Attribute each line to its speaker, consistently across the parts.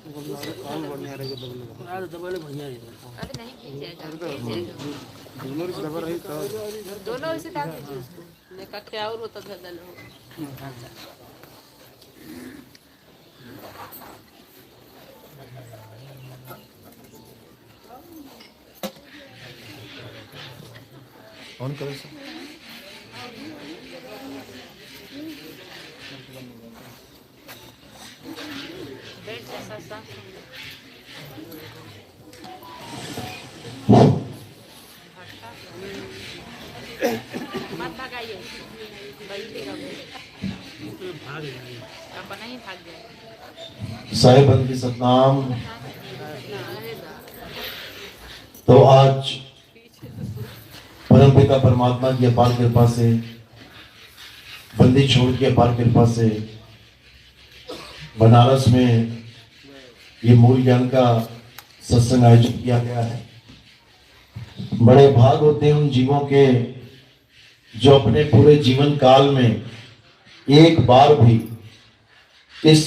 Speaker 1: काम बढ़िया रहेगा दबले बढ़िया रहेगा।
Speaker 2: अरे नहीं खींचेगा,
Speaker 1: दोनों की दबा रही तो
Speaker 2: दोनों इसे डाल दीजिए उसको। देखा क्या और होता था दल हो।
Speaker 3: ऑन करो सर।
Speaker 2: बैठ जैसा सा मत भगाइए, बैठेगा
Speaker 1: भाग जाएंगे।
Speaker 2: अपना ही भाग जाएगा।
Speaker 3: साहिबन की सतनाम। तो आज परमपिता परमात्मा की अपार कृपा से, बंदी छोड़ की अपार कृपा से बनारस में ये मूल ज्ञान का सत्संग आयोजित किया गया है। बड़े भाग होते हैं उन जीवों के जो अपने पूरे जीवन काल में एक बार भी इस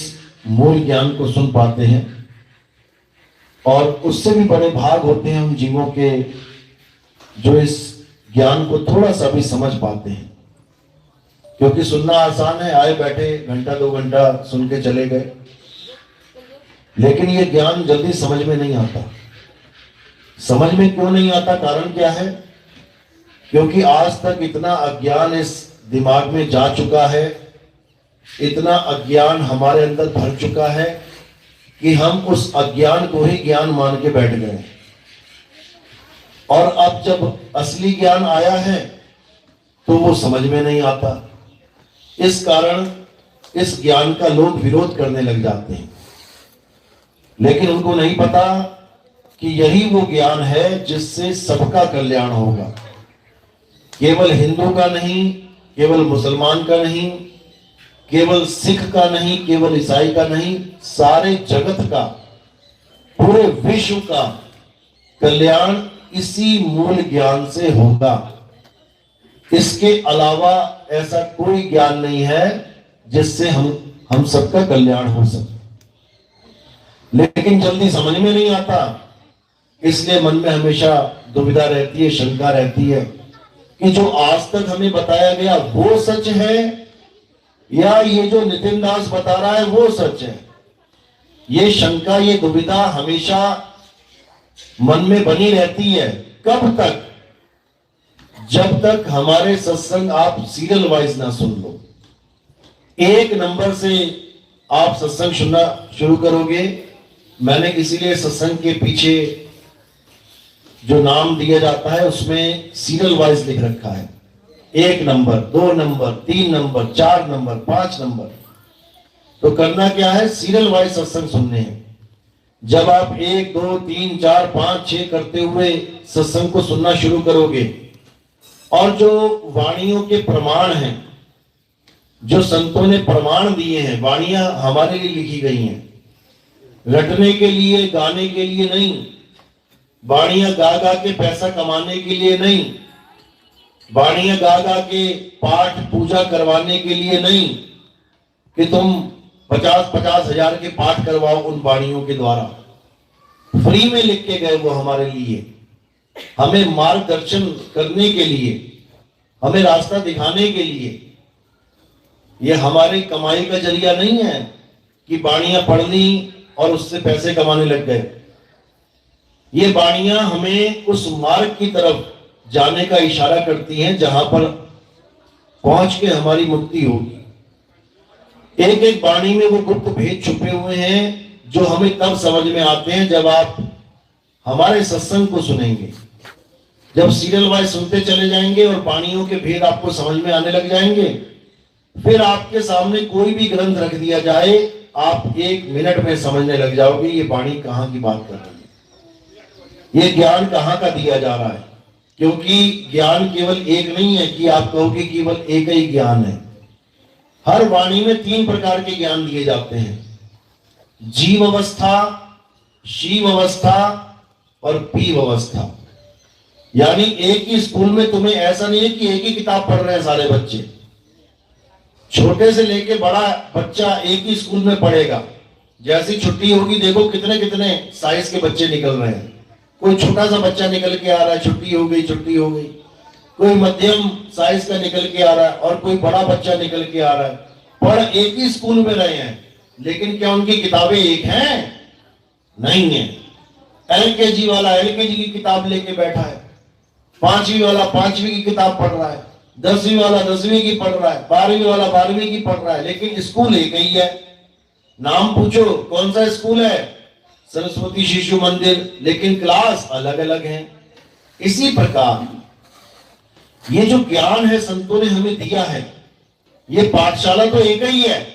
Speaker 3: मूल ज्ञान को सुन पाते हैं, और उससे भी बड़े भाग होते हैं उन जीवों के जो इस ज्ञान को थोड़ा सा भी समझ पाते हैं। क्योंकि सुनना आसान है, आए बैठे घंटा 2 घंटा सुन के चले गए, लेकिन ये ज्ञान जल्दी समझ में नहीं आता। समझ में क्यों नहीं आता, कारण क्या है? क्योंकि आज तक इतना अज्ञान इस दिमाग में जा चुका है, इतना अज्ञान हमारे अंदर भर चुका है कि हम उस अज्ञान को ही ज्ञान मान के बैठ गए। और अब जब असली ज्ञान आया है तो वो समझ में नहीं आता। इस कारण इस ज्ञान का लोग विरोध करने लग जाते हैं, लेकिन उनको नहीं पता कि यही वो ज्ञान है जिससे सबका कल्याण होगा। केवल हिंदू का नहीं, केवल मुसलमान का नहीं, केवल सिख का नहीं, केवल ईसाई का नहीं, सारे जगत का, पूरे विश्व का कल्याण इसी मूल ज्ञान से होगा। इसके अलावा ऐसा कोई ज्ञान नहीं है जिससे हम सबका कल्याण हो सके। लेकिन जल्दी समझ में नहीं आता, इसलिए मन में हमेशा दुविधा रहती है, शंका रहती है कि जो आज तक हमें बताया गया वो सच है या ये जो नितिन दास बता रहा है वो सच है। ये शंका, ये दुविधा हमेशा मन में बनी रहती है। कब तक? जब तक हमारे सत्संग आप सीरियल वाइज ना सुन लो। 1 नंबर से आप सत्संग सुनना शुरू करोगे। मैंने इसीलिए सत्संग के पीछे जो नाम दिया जाता है उसमें सीरियल वाइज लिख रखा है। 1 number, 2 number, 3 number, 4 number, 5 number. तो करना क्या है? सीरियल वाइज सत्संग सुनने हैं। जब आप 1, 2, 3, 4, 5, 6 करते हुए सत्संग को सुनना शुरू करोगे, और जो वाणियों के प्रमाण हैं, जो संतों ने प्रमाण दिए हैं, वाणियां हमारे लिए लिखी गई हैं, रटने के लिए, गाने के लिए नहीं, वाणियां गा गा के पैसा कमाने के लिए नहीं, वाणियां गा गा के पाठ पूजा करवाने के लिए नहीं कि तुम 50-50 हजार के पाठ करवाओ उन वाणियों के द्वारा। फ्री में लिख के गए वो हमारे लिए, हमें मार्गदर्शन करने के लिए, हमें रास्ता दिखाने के लिए। ये हमारी कमाई का जरिया नहीं है कि वाणियां पढ़ ली और उससे पैसे कमाने लग गए। ये वाणियां हमें उस मार्ग की तरफ जाने का इशारा करती हैं जहां पर पहुंच के हमारी मुक्ति होगी। एक एक वाणी में वो गुप्त भेद छुपे हुए हैं जो हमें तब समझ में आते हैं जब आप हमारे सत्संग को सुनेंगे। जब सीरियल वाइज सुनते चले जाएंगे और वाणियों के भेद आपको समझ में आने लग जाएंगे, फिर आपके सामने कोई भी ग्रंथ रख दिया जाए, आप 1 मिनट में समझने लग जाओगे ये वाणी कहां की बात कर रही है, ये ज्ञान कहां का दिया जा रहा है। क्योंकि ज्ञान केवल एक नहीं है कि आप कहोगे केवल एक ही ज्ञान है। हर वाणी में 3 प्रकार के ज्ञान दिए जाते हैं: जीव अवस्था, शिव अवस्था और पीव अवस्था। यानी एक ही स्कूल में तुम्हें ऐसा नहीं है कि एक ही किताब पढ़ रहे हैं सारे बच्चे। छोटे से लेके बड़ा बच्चा एक ही स्कूल में पढ़ेगा। जैसी छुट्टी होगी देखो कितने कितने साइज के बच्चे निकल रहे हैं। कोई छोटा सा बच्चा निकल के आ रहा है, छुट्टी हो गई, छुट्टी हो गई। कोई मध्यम साइज का निकल के आ रहा है और कोई बड़ा बच्चा निकल के आ रहा है। पढ़ एक ही स्कूल में रहे हैं, लेकिन क्या उनकी किताबें एक हैं? नहीं है। एलकेजी वाला एलकेजी की किताब लेके बैठा है, 5वीं वाला 5वीं की किताब पढ़ रहा है, 10वीं वाला 10वीं की पढ़ रहा है, 12वीं वाला 12वीं की पढ़ रहा है, लेकिन स्कूल एक ही है। नाम पूछो कौन सा स्कूल है? सरस्वती शिशु मंदिर, लेकिन क्लास अलग अलग है। इसी प्रकार ये जो ज्ञान है संतों ने हमें दिया है, ये पाठशाला तो एक ही है,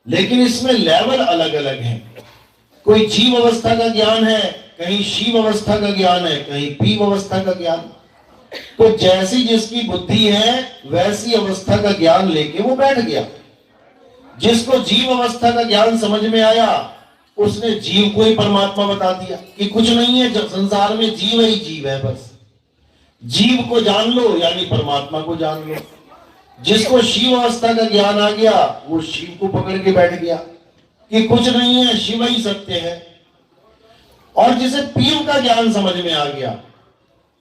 Speaker 3: लेकिन इसमें लेवल अलग अलग है। कोई जीव अवस्था का ज्ञान है, कहीं शिव अवस्था का ज्ञान है, कहीं पीव अवस्था का ज्ञान। तो जैसी जिसकी बुद्धि है वैसी अवस्था का ज्ञान लेके वो बैठ गया। जिसको जीव अवस्था का ज्ञान समझ में आया उसने जीव को ही परमात्मा बता दिया कि कुछ नहीं है, जब संसार में जीव ही जीव है, बस जीव को जान लो यानी परमात्मा को जान लो। जिसको शिव अवस्था का ज्ञान आ गया वो शिव को पकड़ के बैठ गया कि कुछ नहीं है, शिव ही सत्य है। और जिसे पीव का ज्ञान समझ में आ गया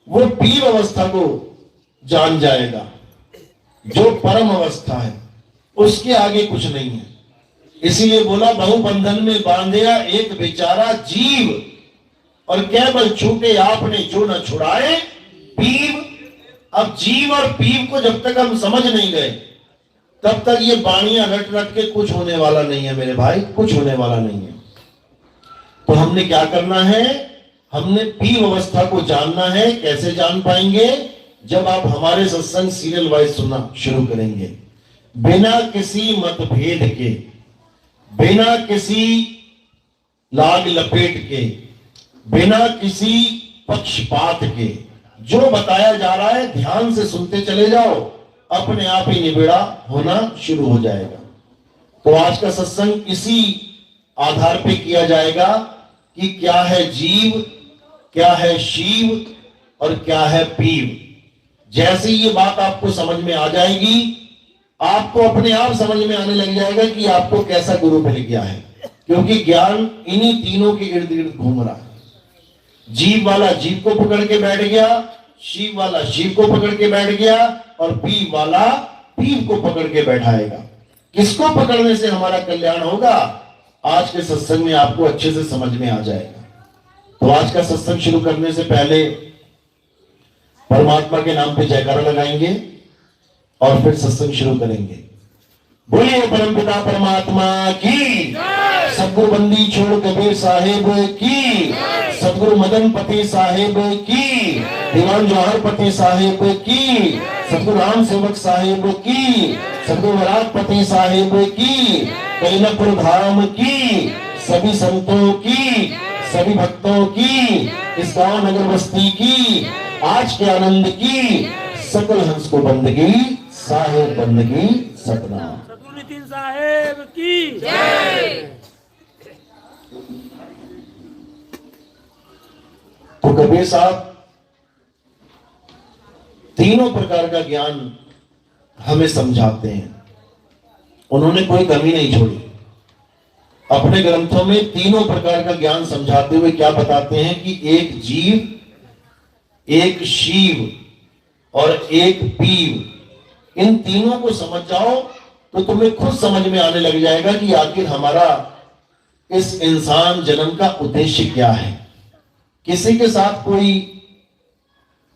Speaker 3: वो पीव अवस्था को जान जाएगा, जो परम अवस्था है, उसके आगे कुछ नहीं है। इसीलिए बोला बहुबंधन में बांधया एक बेचारा जीव, और केवल छूटे आपने जो न छुड़ाए पीव। अब जीव और पीव को जब तक हम समझ नहीं गए तब तक ये बाणियां रट रट के कुछ होने वाला नहीं है मेरे भाई, कुछ होने वाला नहीं है। तो हमने क्या करना है? हमने पीव अवस्था को जानना है। कैसे जान पाएंगे? जब आप हमारे सत्संग सीरियल वाइज सुनना शुरू करेंगे, बिना किसी मतभेद के, बिना किसी लाग लपेट के, बिना किसी पक्षपात के, जो बताया जा रहा है ध्यान से सुनते चले जाओ, अपने आप ही निबेड़ा होना शुरू हो जाएगा। तो आज का सत्संग इसी आधार पे किया जाएगा कि क्या है जीव, क्या है शिव और क्या है पीव। जैसे ये बात आपको समझ में आ जाएगी, आपको अपने आप समझ में आने लग जाएगा कि आपको कैसा गुरु मिल गया है, क्योंकि ज्ञान इन्हीं तीनों के इर्द गिर्द घूम रहा है। जीव वाला जीव को पकड़ के बैठ गया, शिव वाला शिव को पकड़ के बैठ गया, और पीव वाला पीव को पकड़ के बैठाएगा। किसको पकड़ने से हमारा कल्याण होगा, आज के सत्संग में आपको अच्छे से समझ में आ जाएगा। तो आज का सत्संग शुरू करने से पहले परमात्मा के नाम पे जयकारा लगाएंगे और फिर सत्संग शुरू करेंगे। बोलिए परमपिता परमात्मा की, सतगुरु बंदी छोड़ कबीर साहेब की, सतगुरु मदन पति साहेब की, दीवान जौहर पति साहेब की, सतगुरु राम सेवक साहेब की, सतगुरु वराग पति साहेब की, कैलापुर धाम की, सभी संतों की, सभी भक्तों की, इस गांव नगर बस्ती की, आज के आनंद की, सकल हंस को बंदगी, साहेब बंदगी सतनाम।
Speaker 1: सतगुरु नितिन साहेब की जय।
Speaker 3: तो कबीर साहब तीनों प्रकार का ज्ञान हमें समझाते हैं। उन्होंने कोई कमी नहीं छोड़ी। अपने ग्रंथों में तीनों प्रकार का ज्ञान समझाते हुए क्या बताते हैं कि एक जीव, एक शिव और एक पीव, इन तीनों को समझ जाओ तो तुम्हें खुद समझ में आने लग जाएगा कि आखिर हमारा इस इंसान जन्म का उद्देश्य क्या है। किसी के साथ कोई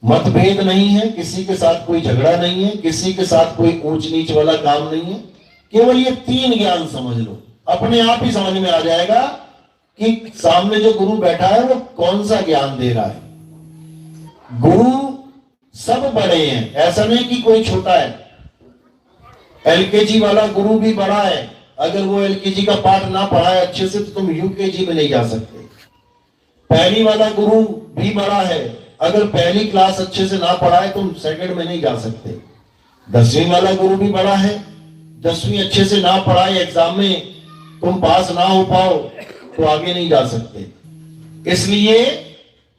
Speaker 3: मतभेद नहीं है, किसी के साथ कोई झगड़ा नहीं है, किसी के साथ कोई ऊंच नीच वाला काम नहीं है। केवल ये तीन ज्ञान समझ लो, अपने आप ही समझ में आ जाएगा कि सामने जो गुरु बैठा है वो कौन सा ज्ञान दे रहा है। गुरु सब बड़े हैं, ऐसा नहीं कि कोई छोटा है। एलकेजी वाला गुरु भी बड़ा है, अगर वो एलकेजी का पाठ ना पढ़ाए अच्छे से तो तुम यूकेजी में नहीं जा सकते। पहली वाला गुरु भी बड़ा है, अगर पहली क्लास अच्छे से ना पढ़ाए तुम सेकंड में नहीं जा सकते। 10वीं वाला गुरु भी बड़ा है, 10वीं अच्छे से ना पढ़ाए एग्जाम में तुम पास ना हो पाओ तो आगे नहीं जा सकते। इसलिए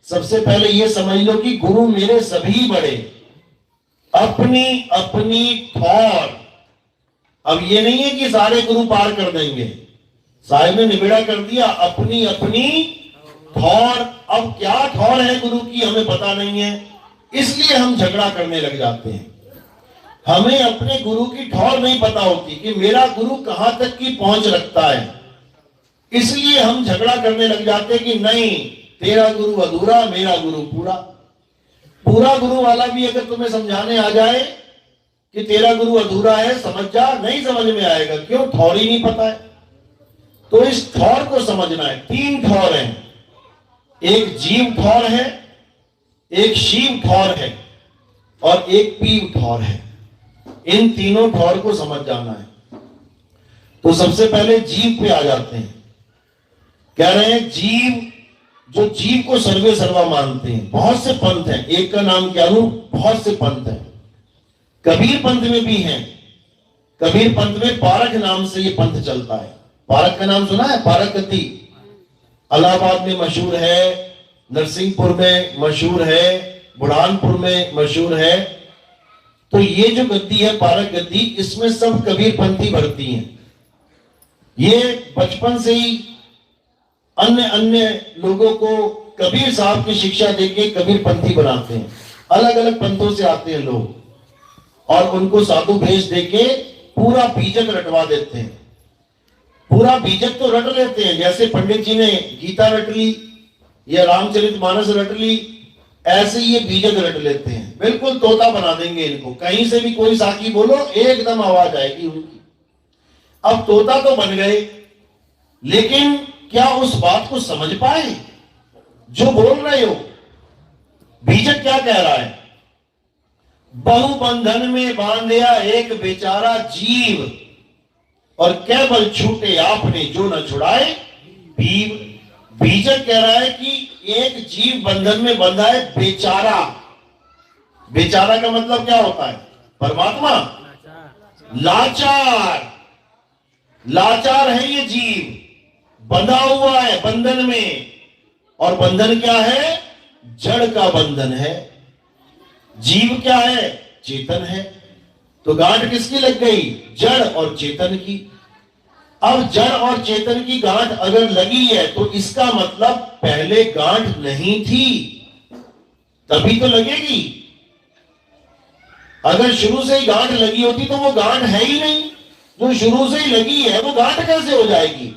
Speaker 3: सबसे पहले ये समझ लो कि गुरु मेरे सभी बड़े, अपनी अपनी थॉट। अब ये नहीं है कि सारे गुरु पार कर देंगे, साहिब ने निबेड़ा कर दिया, अपनी अपनी ठौर। अब क्या ठौर है गुरु की हमें पता नहीं है, इसलिए हम झगड़ा करने लग जाते हैं। हमें अपने गुरु की ठौर नहीं पता होती कि मेरा गुरु कहां तक की पहुंच रखता है, इसलिए हम झगड़ा करने लग जाते हैं कि नहीं, तेरा गुरु अधूरा, मेरा गुरु पूरा। पूरा गुरु वाला भी अगर तुम्हें समझाने आ जाए कि तेरा गुरु अधूरा है, समझ जा, नहीं समझ में आएगा। क्यों? ठौर ही नहीं पता है। तो इस ठौर को समझना है। 3 ठौर हैं, एक जीव ठौर है, एक शिव ठौर है और एक पीव ठौर है। इन तीनों ठौर को समझ जाना है। तो सबसे पहले जीव पे आ जाते हैं। कह रहे हैं जीव, जो जीव को सर्वे सर्वा मानते हैं। बहुत से पंथ हैं, एक का नाम क्या लूं, बहुत से पंथ हैं। कबीर पंथ में भी हैं। कबीर पंथ में पारक नाम से ये पंथ चलता है। पारक का नाम सुना है? पारक गति इलाहाबाद में मशहूर है, नरसिंहपुर में मशहूर है, बुरहानपुर में मशहूर है। तो ये जो गद्दी है पारक गद्दी, इसमें सब कबीर पंथी भरती हैं। ये बचपन से ही अन्य अन्य लोगों को कबीर साहब की शिक्षा देके कबीर पंथी बनाते हैं। अलग अलग पंथों से आते हैं लोग और उनको साधु भेष देके पूरा बीजक रटवा देते हैं। पूरा बीजक तो रट लेते हैं, जैसे पंडित जी ने गीता रट ली या रामचरितमानस रट ली, ऐसे ये बीजक रट लेते हैं। बिल्कुल तोता बना देंगे इनको। कहीं से भी कोई साकी बोलो, एकदम आवाज आएगी उनकी। अब तोता तो बन गए, लेकिन क्या उस बात को समझ पाए जो बोल रहे हो? बीजक क्या कह रहा है? बहु बंधन में बांधिया एक बेचारा जीव, और केवल छूटे आपने जो न छुड़ाए पीव। बीजक कह रहा है कि एक जीव बंधन में बंधा है, बेचारा। बेचारा का मतलब क्या होता है? परमात्मा। लाचार, लाचार है ये जीव, बंधा हुआ है बंधन में। और बंधन क्या है? जड़ का बंधन है। जीव क्या है? चेतन है। तो गांठ किसकी लग गई? जड़ और चेतन की। अब जड़ और चेतन की गांठ अगर लगी है तो इसका मतलब पहले गांठ नहीं थी, तभी तो लगेगी। अगर शुरू से ही गांठ लगी होती तो वो गांठ है ही नहीं। जो शुरू से ही लगी है वो गांठ कैसे हो जाएगी?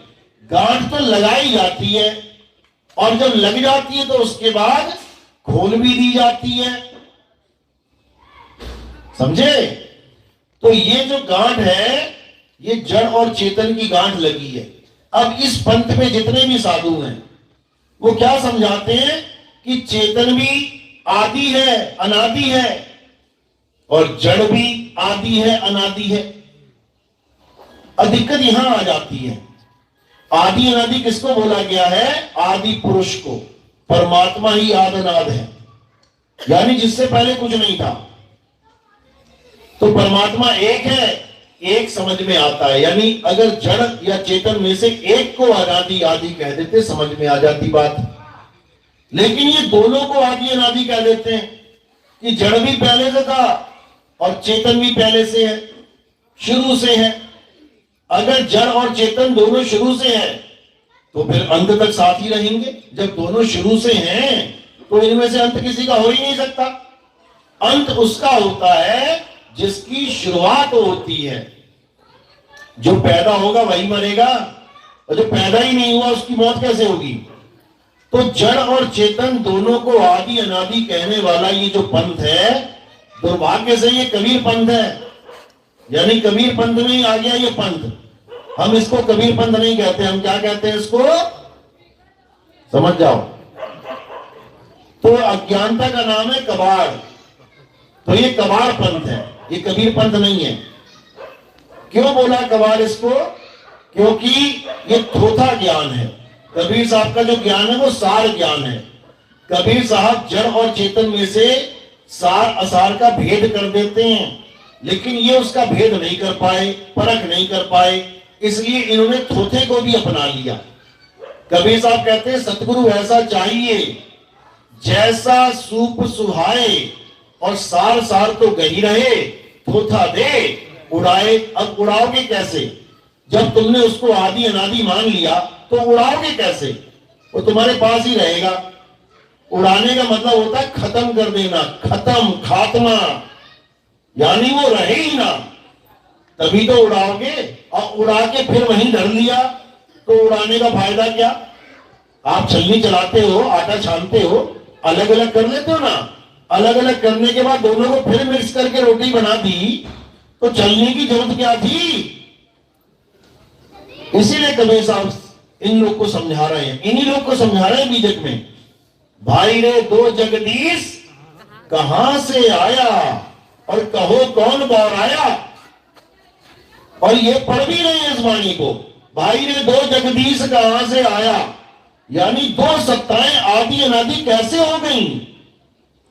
Speaker 3: गांठ तो लगाई जाती है, और जब लग जाती है तो उसके बाद खोल भी दी जाती है। समझे? तो ये जो गांठ है, ये जड़ और चेतन की गांठ लगी है। अब इस पंथ में जितने भी साधु हैं वो क्या समझाते हैं कि चेतन भी आदि है, अनादि है, और जड़ भी आदि है, अनादि है। दिक्कत यहां आ जाती है। आदि अनादि किसको बोला गया है? आदि पुरुष को। परमात्मा ही आद अनाद है, यानी जिससे पहले कुछ नहीं था। तो परमात्मा एक है, एक समझ में आता है। यानी अगर जड़ या चेतन में से एक को अनादि आदि कह देते, समझ में आ जाती बात। लेकिन ये दोनों को आदि अनादि कह देते हैं कि जड़ भी पहले से था और चेतन भी पहले से है, शुरू से है। अगर जड़ और चेतन दोनों शुरू से है तो फिर अंत तक साथ ही रहेंगे। जब दोनों शुरू से हैं तो इनमें से अंत किसी का हो ही नहीं सकता। अंत उसका होता है जिसकी शुरुआत होती है। जो पैदा होगा वही मरेगा, और जो पैदा ही नहीं हुआ उसकी मौत कैसे होगी? तो जड़ और चेतन दोनों को आदि अनादि कहने वाला ये जो पंथ है, दुर्भाग्य से ये कबीर पंथ है। यानी कबीर पंथ में ही आ गया ये पंथ। हम इसको कबीर पंथ नहीं कहते, हम क्या कहते हैं इसको? समझ जाओ। तो अज्ञानता का नाम है कबाड़। तो ये कबाड़ पंथ है, ये कबीर पंथ नहीं है। क्यों बोला कबाड़ इसको? क्योंकि ये थोथा ज्ञान है। कबीर साहब का जो ज्ञान है वो सार ज्ञान है। कबीर साहब जड़ और चेतन में से सार असार का भेद कर देते हैं, लेकिन ये उसका भेद नहीं कर पाए, परख नहीं कर पाए, इसलिए इन्होंने थोथे को भी अपना लिया। कबीर साहब कहते हैं सतगुरु ऐसा चाहिए जैसा सूप सुहाए, और सार सार तो गही रहे, थोथा दे उड़ाए। अब उड़ाओगे कैसे? जब तुमने उसको आदि अनादि मान लिया तो उड़ाओगे कैसे? वो तुम्हारे पास ही रहेगा। उड़ाने का मतलब होता है खत्म कर देना, खत्म, खात्मा, यानी वो रहे ही ना, तभी तो उड़ाओगे। और उड़ा के फिर वहीं धर लिया तो उड़ाने का फायदा क्या? आप छलनी चलाते हो, आटा छानते हो, अलग अलग कर लेते हो ना। अलग अलग करने के बाद दोनों को फिर मिक्स करके रोटी बना दी तो चलने की जरूरत क्या थी? इसीलिए कबीर साहब इन लोग को समझा रहे हैं, इन्हीं लोग को समझा रहे हैं बीजक में, भाई रे दो जगदीश कहां से आया और कहो कौन बौराया। और ये पढ़ भी रहे हैं इस वाणी को, भाई रे दो जगदीश कहां से आया, यानी दो सत्ताएं आदि अनादि कैसे हो गई,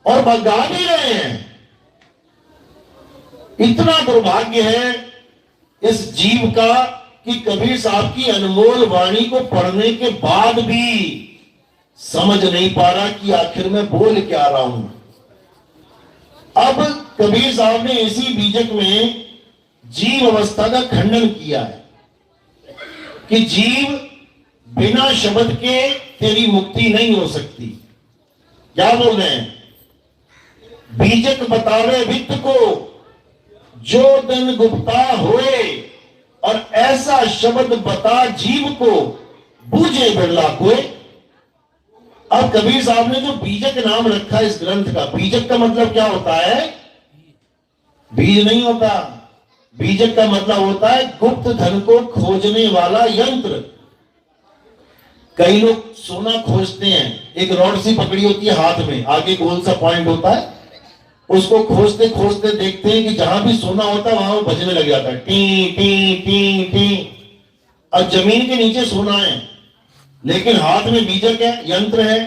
Speaker 3: और बगा भी रहे हैं। इतना दुर्भाग्य है इस जीव का कि कबीर साहब की अनमोल वाणी को पढ़ने के बाद भी समझ नहीं पा रहा कि आखिर में बोल क्या रहा हूं। अब कबीर साहब ने इसी बीजक में जीव अवस्था का खंडन किया है कि जीव बिना शब्द के तेरी मुक्ति नहीं हो सकती। क्या बोल रहे हैं? बीजक बतावे वित्त को जो दिन गुप्ता होए, और ऐसा शब्द बता जीव को बूझे बिरला कोई। अब कबीर साहब ने जो बीजक नाम रखा इस ग्रंथ का, बीजक का मतलब क्या होता है? बीज नहीं होता। बीजक का मतलब होता है गुप्त धन को खोजने वाला यंत्र। कई लोग सोना खोजते हैं, एक रॉड सी पकड़ी होती है हाथ में, आगे गोल सा पॉइंट होता है, उसको खोजते खोजते देखते हैं कि जहां भी सोना होता है वहां वो बजने लग जाता है, टी टी टी टी। और जमीन के नीचे सोना है लेकिन हाथ में बीजक है, यंत्र है,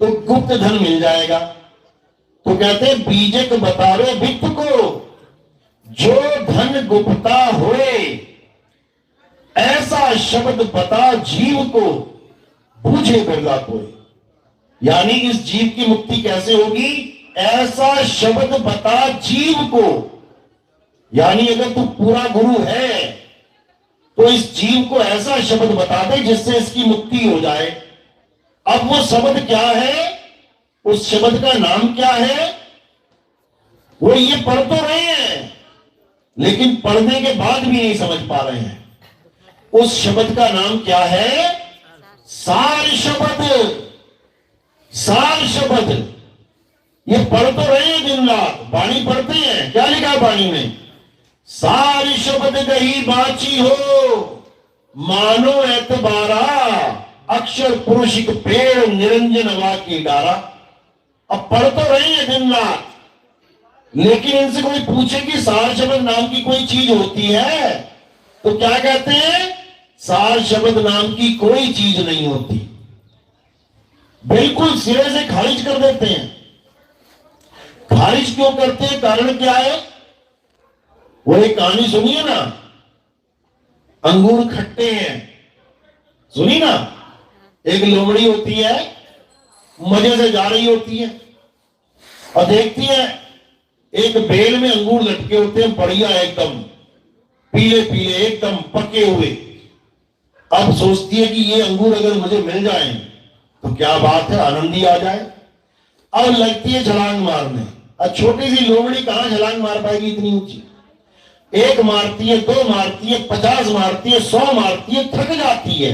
Speaker 3: तो गुप्त धन मिल जाएगा। तो कहते हैं बीजक बतावे वित्त को जो धन गुप्ता होए, ऐसा शब्द बता जीव को बूझे बिरला कोई। यानी इस जीव की मुक्ति कैसे होगी? ऐसा शब्द बता जीव को। यानी अगर तू पूरा गुरु है तो इस जीव को ऐसा शब्द बता दे जिससे इसकी मुक्ति हो जाए। अब वो शब्द क्या है? उस शब्द का नाम क्या है? वो ये पढ़ तो रहे हैं लेकिन पढ़ने के बाद भी नहीं समझ पा रहे हैं। उस शब्द का नाम क्या है? सार शब्द। सार शब्द ये पढ़ तो रहे हैं दिन रात, वाणी पढ़ते हैं। क्या लिखा है वाणी में? सार शब्द गही बाची हो मानो एतबारा, अक्षर पुरुषिक पेड़ निरंजन हवा की डारा। अब पढ़ तो रहे हैं दिन रात लेकिन इनसे कोई पूछे कि सार शब्द नाम की कोई चीज होती है तो क्या कहते हैं? सार शब्द नाम की कोई चीज नहीं होती। बिल्कुल सिरे से खारिज कर देते हैं। खारिज क्यों करते हैं? कारण क्या है? वो एक कहानी सुनिए ना, अंगूर खट्टे हैं, सुनी ना? एक लोमड़ी होती है, मजे से जा रही होती है और देखती है एक बेल में अंगूर लटके होते हैं, बढ़िया एकदम पीले पीले एकदम पके हुए। अब सोचती है कि ये अंगूर अगर मुझे मिल जाएं तो क्या बात है, आनंद ही आ जाए। अब लगती है छलांग मारने। अब छोटी सी लोमड़ी कहां छलांग मार पाएगी इतनी ऊंची? एक मारती है, दो मारती है, 50 मारती है, 100 मारती है, थक जाती है,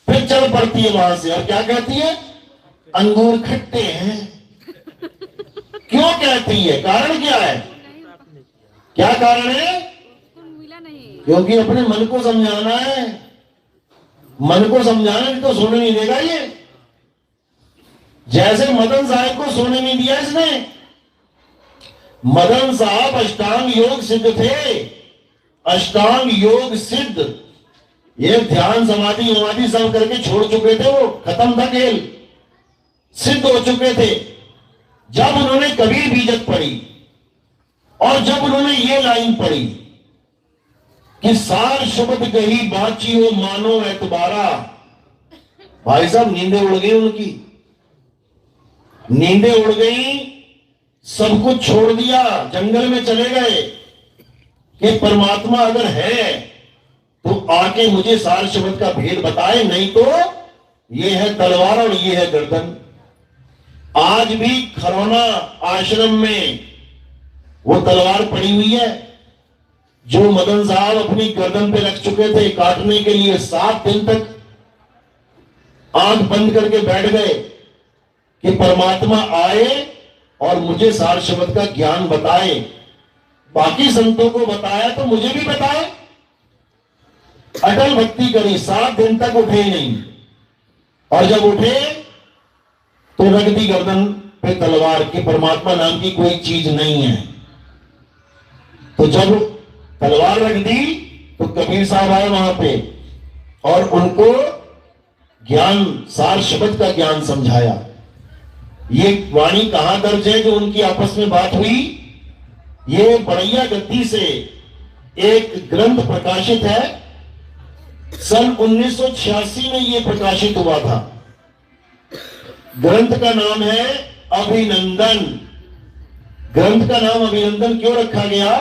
Speaker 3: फिर चल पड़ती है वहां से और क्या कहती है? अंगूर खट्टे हैं। क्यों कहती है? कारण क्या है? क्या कारण है? क्योंकि अपने मन को समझाना है। मन को समझाना नहीं तो सोने नहीं देगा ये। जैसे मदन साहब को सोने नहीं दिया इसने। मदन साहब अष्टांग योग सिद्ध थे, अष्टांग योग सिद्ध। ये ध्यान समाधि समाधि सब करके छोड़ चुके थे, वो खत्म था खेल, सिद्ध हो चुके थे। जब उन्होंने कबीर बीजक पढ़ी और जब उन्होंने ये लाइन पढ़ी कि सार शब्द कही बाची हो मानो एतबारा, भाई साहब नींदें उड़ गई उनकी, नींदें उड़ गई, सब कुछ छोड़ दिया, जंगल में चले गए कि परमात्मा अगर है तो आके मुझे सार शब्द का भेद बताए, नहीं तो ये है तलवार और ये है गर्दन। आज भी खरौना आश्रम में वो तलवार पड़ी हुई है जो मदन साहब अपनी गर्दन पे रख चुके थे काटने के लिए। 7 दिन तक आंख बंद करके बैठ गए कि परमात्मा आए और मुझे सार शब्द का ज्ञान बताए। बाकी संतों को बताया तो मुझे भी बताए। अटल भक्ति करी, 7 दिन तक उठे नहीं, और जब उठे तो रख दी गर्दन पे तलवार कि परमात्मा नाम की कोई चीज नहीं है। तो जब तलवार रख दी तो कबीर साहब आए वहां पे और उनको ज्ञान, सार शब्द का ज्ञान समझाया। ये वाणी कहां दर्ज है जो उनकी आपस में बात हुई? ये बड़ैया गद्दी से एक ग्रंथ प्रकाशित है, सन 1986 में ये प्रकाशित हुआ था। ग्रंथ का नाम है अभिनंदन। ग्रंथ का नाम अभिनंदन क्यों रखा गया?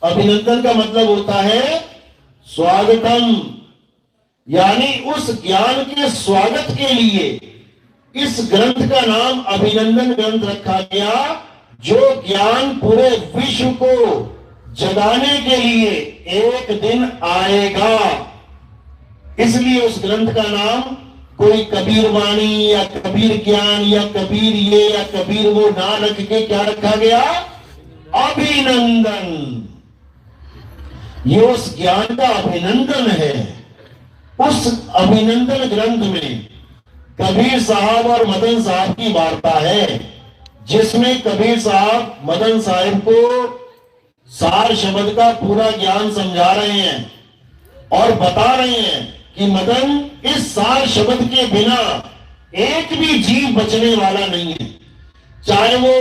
Speaker 3: अभिनंदन का मतलब होता है स्वागतम, यानी उस ज्ञान के स्वागत के लिए इस ग्रंथ का नाम अभिनंदन ग्रंथ रखा गया, जो ज्ञान पूरे विश्व को जगाने के लिए एक दिन आएगा। इसलिए उस ग्रंथ का नाम कोई कबीर वाणी या कबीर ज्ञान या कबीर ये या कबीर वो ना रख के क्या रखा गया? अभिनंदन। ये उस ज्ञान का अभिनंदन है। उस अभिनंदन ग्रंथ में कबीर साहब और मदन साहब की वार्ता है, जिसमें कबीर साहब मदन साहब को सार शब्द का पूरा ज्ञान समझा रहे हैं और बता रहे हैं कि मदन, इस सार शब्द के बिना एक भी जीव बचने वाला नहीं है। चाहे वो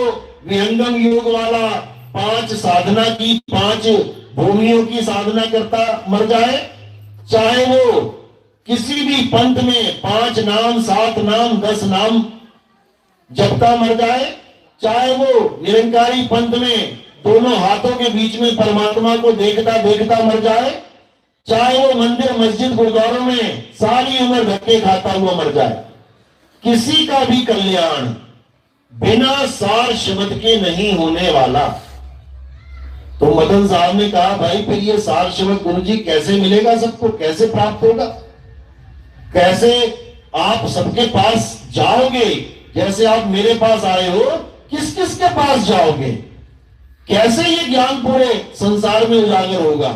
Speaker 3: विहंगम योग वाला 5 साधना की 5 भूमियों की साधना करता मर जाए, चाहे वो किसी भी पंथ में 5 नाम 7 नाम 10 नाम जपता मर जाए, चाहे वो निरंकारी पंथ में दोनों हाथों के बीच में परमात्मा को देखता देखता मर जाए, चाहे वो मंदिर मस्जिद गुरुद्वारों में सारी उम्र धक्के खाता हुआ मर जाए, किसी का भी कल्याण बिना सार शब्द के नहीं होने वाला। तो मदन साहब ने कहा, भाई फिर ये सार शब्द गुरुजी कैसे मिलेगा सबको, कैसे प्राप्त होगा, कैसे आप सबके पास जाओगे? जैसे आप मेरे पास आए हो, किस किस के पास जाओगे? कैसे ये ज्ञान पूरे संसार में उजागर होगा?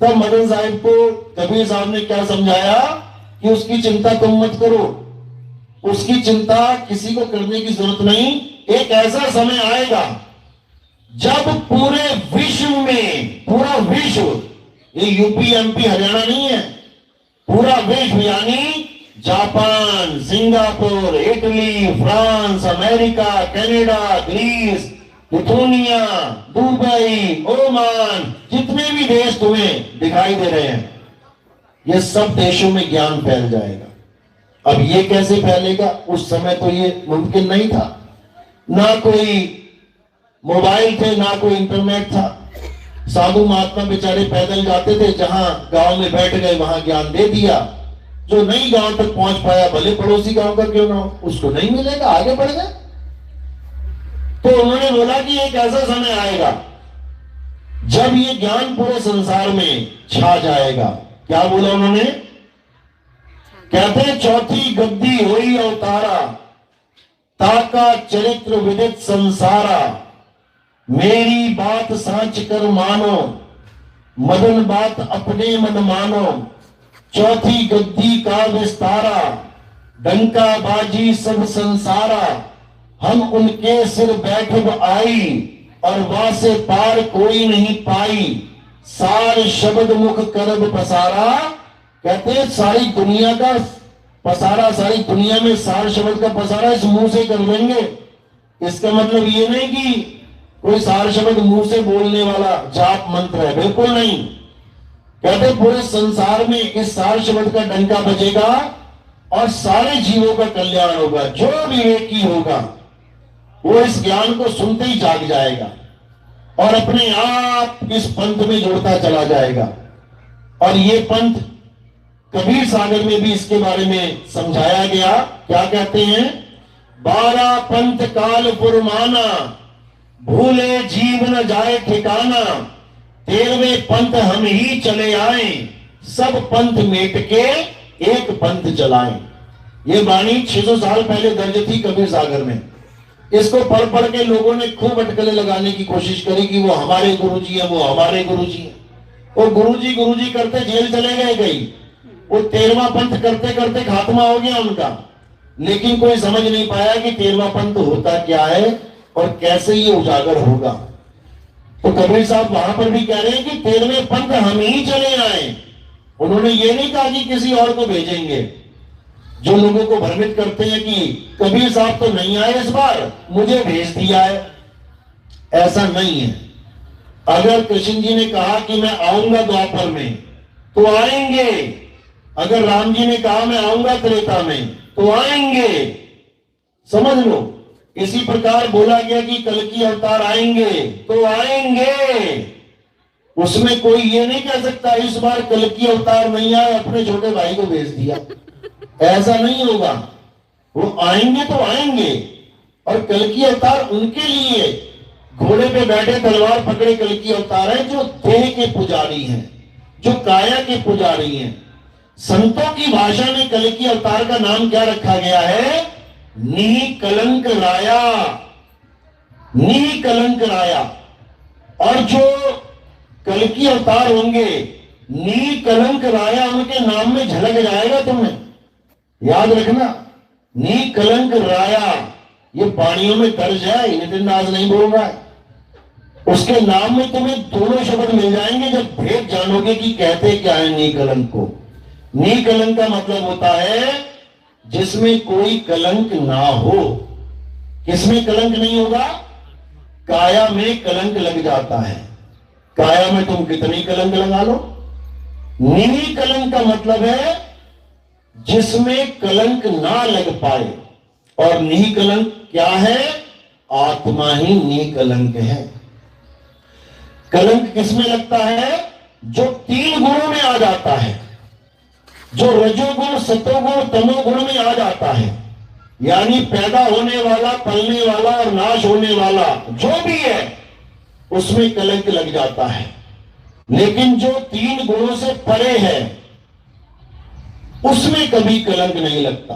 Speaker 3: तब मदन साहब को कबीर साहब ने क्या समझाया कि उसकी चिंता तुम मत करो, उसकी चिंता किसी को करने की जरूरत नहीं। एक ऐसा समय आएगा जब पूरे विश्व में, पूरा विश्व, ये यूपी एमपी हरियाणा नहीं है, पूरा विश्व यानी Japan, Singapore, Italy, France, America, Canada, Greece, Lithuania, Dubai, Oman, जितने भी देश तुम्हें दिखाई दे रहे हैं, ये सब देशों में ज्ञान फैल जाएगा। अब ये कैसे फैलेगा? उस समय तो ये मुमकिन नहीं था, ना कोई मोबाइल थे, ना कोई इंटरनेट था। साधु महात्मा बेचारे पैदल जाते थे, जहां गांव में बैठ गए वहां ज्ञान दे दिया। जो नहीं गांव तक पहुंच पाया, भले पड़ोसी गांव का क्यों ना हो, उसको नहीं मिलेगा, आगे बढ़ गए। तो उन्होंने बोला कि एक ऐसा समय आएगा जब ये ज्ञान पूरे संसार में छा जाएगा। क्या बोला उन्होंने? कहते, चौथी गद्दी हुई अवतारा, ताका चरित्र विदित संसारा, मेरी बात सांच कर मानो, मदन बात अपने मन मानो, चौथी गद्दी का विस्तारा, डंका बाजी सब संसारा, हम उनके सिर बैठब आई, और वहां से पार कोई नहीं पाई, सार शब्द मुख करब पसारा। कहते सारी दुनिया का पसारा, सारी दुनिया में सार शब्द का पसारा इस मुंह से कर देंगे। इसका मतलब ये नहीं कि कोई सार शब्द मुंह से बोलने वाला जाप मंत्र है, बिल्कुल नहीं। कहते पूरे संसार में इस सार शब्द का डंका बजेगा और सारे जीवों का कल्याण होगा। जो विवेकी होगा वो इस ज्ञान को सुनते ही जाग जाएगा और अपने आप इस पंथ में जुड़ता चला जाएगा। और ये पंथ कबीर सागर में भी इसके बारे में समझाया गया। क्या कहते हैं? 12 पंथ काल पुरमाना, भूले जीव न जाए ठिकाना, 13वें पंथ हम ही चले आए, सब पंथ मेट के एक पंथ चलाएं। ये वाणी 600 साल पहले दर्ज थी कबीर सागर में। इसको पढ़ पढ़ के लोगों ने खूब अटकलें लगाने की कोशिश करी कि वो हमारे गुरुजी हैं, वो हमारे गुरुजी हैं। और गुरुजी करते जेल चले गए कई। वो 13वां पंथ करते करते खात्मा हो गया उनका। लेकिन कोई समझ नहीं पाया कि 13वां पंथ होता क्या है और कैसे ये उजागर होगा। तो कबीर साहब वहां पर भी कह रहे हैं कि 13वें पंथ हम ही चले आए। उन्होंने ये नहीं कहा कि किसी और को भेजेंगे। जो लोगों को भ्रमित करते हैं कि कबीर साहब तो नहीं आए इस बार, मुझे भेज दिया है, ऐसा नहीं है। अगर कृष्ण जी ने कहा कि मैं आऊंगा द्वापर में तो आएंगे, अगर राम जी ने कहा मैं आऊंगा त्रेता में तो आएंगे। समझ लो, इसी प्रकार बोला गया कि कल की अवतार आएंगे तो आएंगे। उसमें कोई ये नहीं कह सकता इस बार कल की अवतार नहीं आए, अपने छोटे भाई को भेज दिया। ऐसा नहीं होगा। वो आएंगे तो आएंगे। और कल की अवतार उनके लिए घोड़े पे बैठे तलवार पकड़े कल की अवतार है जो देह के पुजारी हैं, जो काया के पुजारी हैं। संतों की भाषा में कल की अवतार का नाम क्या रखा गया है? निकलंक राया। निकलंक राया। और जो कल की अवतार होंगे निकलंक राया, उनके नाम में झलक जाएगा। तुम्हें याद रखना, निकलंक राया ये वाणियों में दर्ज है, नितिन दास नहीं बोल रहा है। उसके नाम में तुम्हें दोनों शब्द मिल जाएंगे जब भेद जानोगे कि कहते क्या है निकलंक को। निकलंक का मतलब होता है जिसमें कोई कलंक ना हो। किसमें कलंक नहीं होगा? काया में कलंक लग जाता है। काया में तुम कितनी कलंक लगा लो। निकलंक का मतलब है जिसमें कलंक ना लग पाए। और निकलंक क्या है? आत्मा ही निकलंक है। कलंक किसमें लगता है? जो 3 गुणों में आ जाता है, जो रजोगुण सतोगुण तमोगुण में आ जाता है। यानी पैदा होने वाला, पलने वाला और नाश होने वाला जो भी है उसमें कलंक लग जाता है। लेकिन जो 3 गुणों से परे है उसमें कभी कलंक नहीं लगता।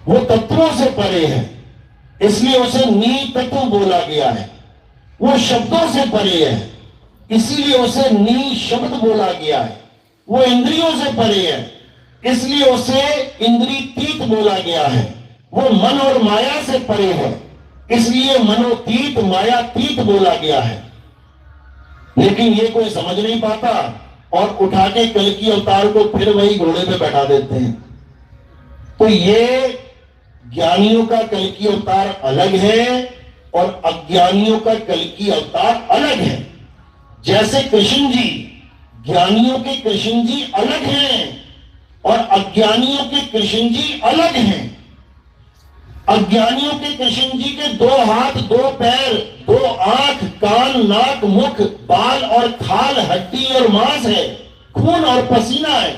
Speaker 3: वो तत्वों से परे है, इसलिए उसे नी तत्व बोला गया है। वो शब्दों से परे है, इसीलिए उसे नी शब्द बोला गया है। वो इंद्रियों से परे है, इसलिए उसे इंद्रियतीत बोला गया है। वो मन और माया से परे है, इसलिए मनोतीत मायातीत बोला गया है। लेकिन ये कोई समझ नहीं पाता और उठा के कल की अवतार को फिर वही घोड़े पे बैठा देते हैं। तो ये ज्ञानियों का कल की अवतार अलग है और अज्ञानियों का कल की अवतार अलग है। जैसे कृष्ण जी, ज्ञानियों के कृष्ण जी अलग हैं और अज्ञानियों के कृष्ण जी अलग हैं। अज्ञानियों के कृष्ण जी के 2 हाथ, 2 पैर, 2 आंख, कान, नाक, मुख, बाल और खाल, हड्डी और मांस है, खून और पसीना है।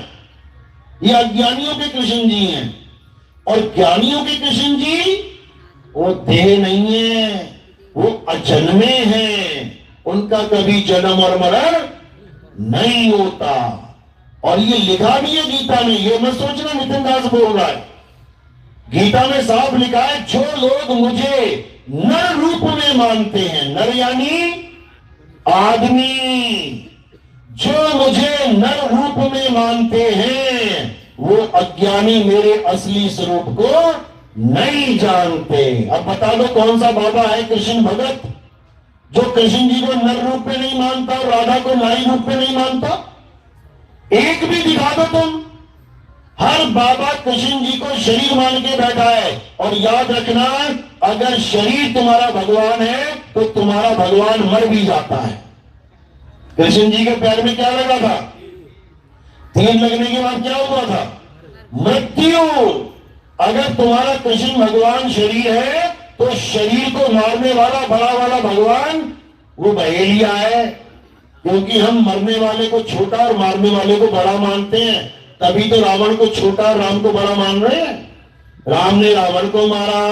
Speaker 3: ये अज्ञानियों के कृष्ण जी हैं। और ज्ञानियों के कृष्ण जी वो देह नहीं है, वो अजन्मे हैं। उनका कभी जन्म और मरण नहीं होता। और ये लिखा भी है गीता में। ये मत सोचना नितिन दास बोल रहा है। गीता में साफ लिखा है, जो लोग मुझे नर रूप में मानते हैं, नर यानी आदमी, जो मुझे नर रूप में मानते हैं वो अज्ञानी मेरे असली स्वरूप को नहीं जानते। अब बता दो कौन सा बाबा है कृष्ण भगत जो कृष्ण जी को नर रूप में नहीं मानता और राधा को नारी रूप में नहीं मानता? एक भी दिखा दो तुम। हर बाबा कृष्ण जी को शरीर मान के बैठा है। और याद रखना, अगर शरीर तुम्हारा भगवान है तो तुम्हारा भगवान मर भी जाता है। कृष्ण जी के पैर में क्या लगा था? तीर लगने के बाद क्या हुआ था? मृत्यु। अगर तुम्हारा कृष्ण भगवान शरीर है तो शरीर को मारने वाला बड़ा वाला भगवान वो बहेलिया है। क्योंकि हम मरने वाले को छोटा और मारने वाले को बड़ा मानते हैं, तभी तो रावण को छोटा और राम को बड़ा मान रहे हैं। राम ने रावण को मारा,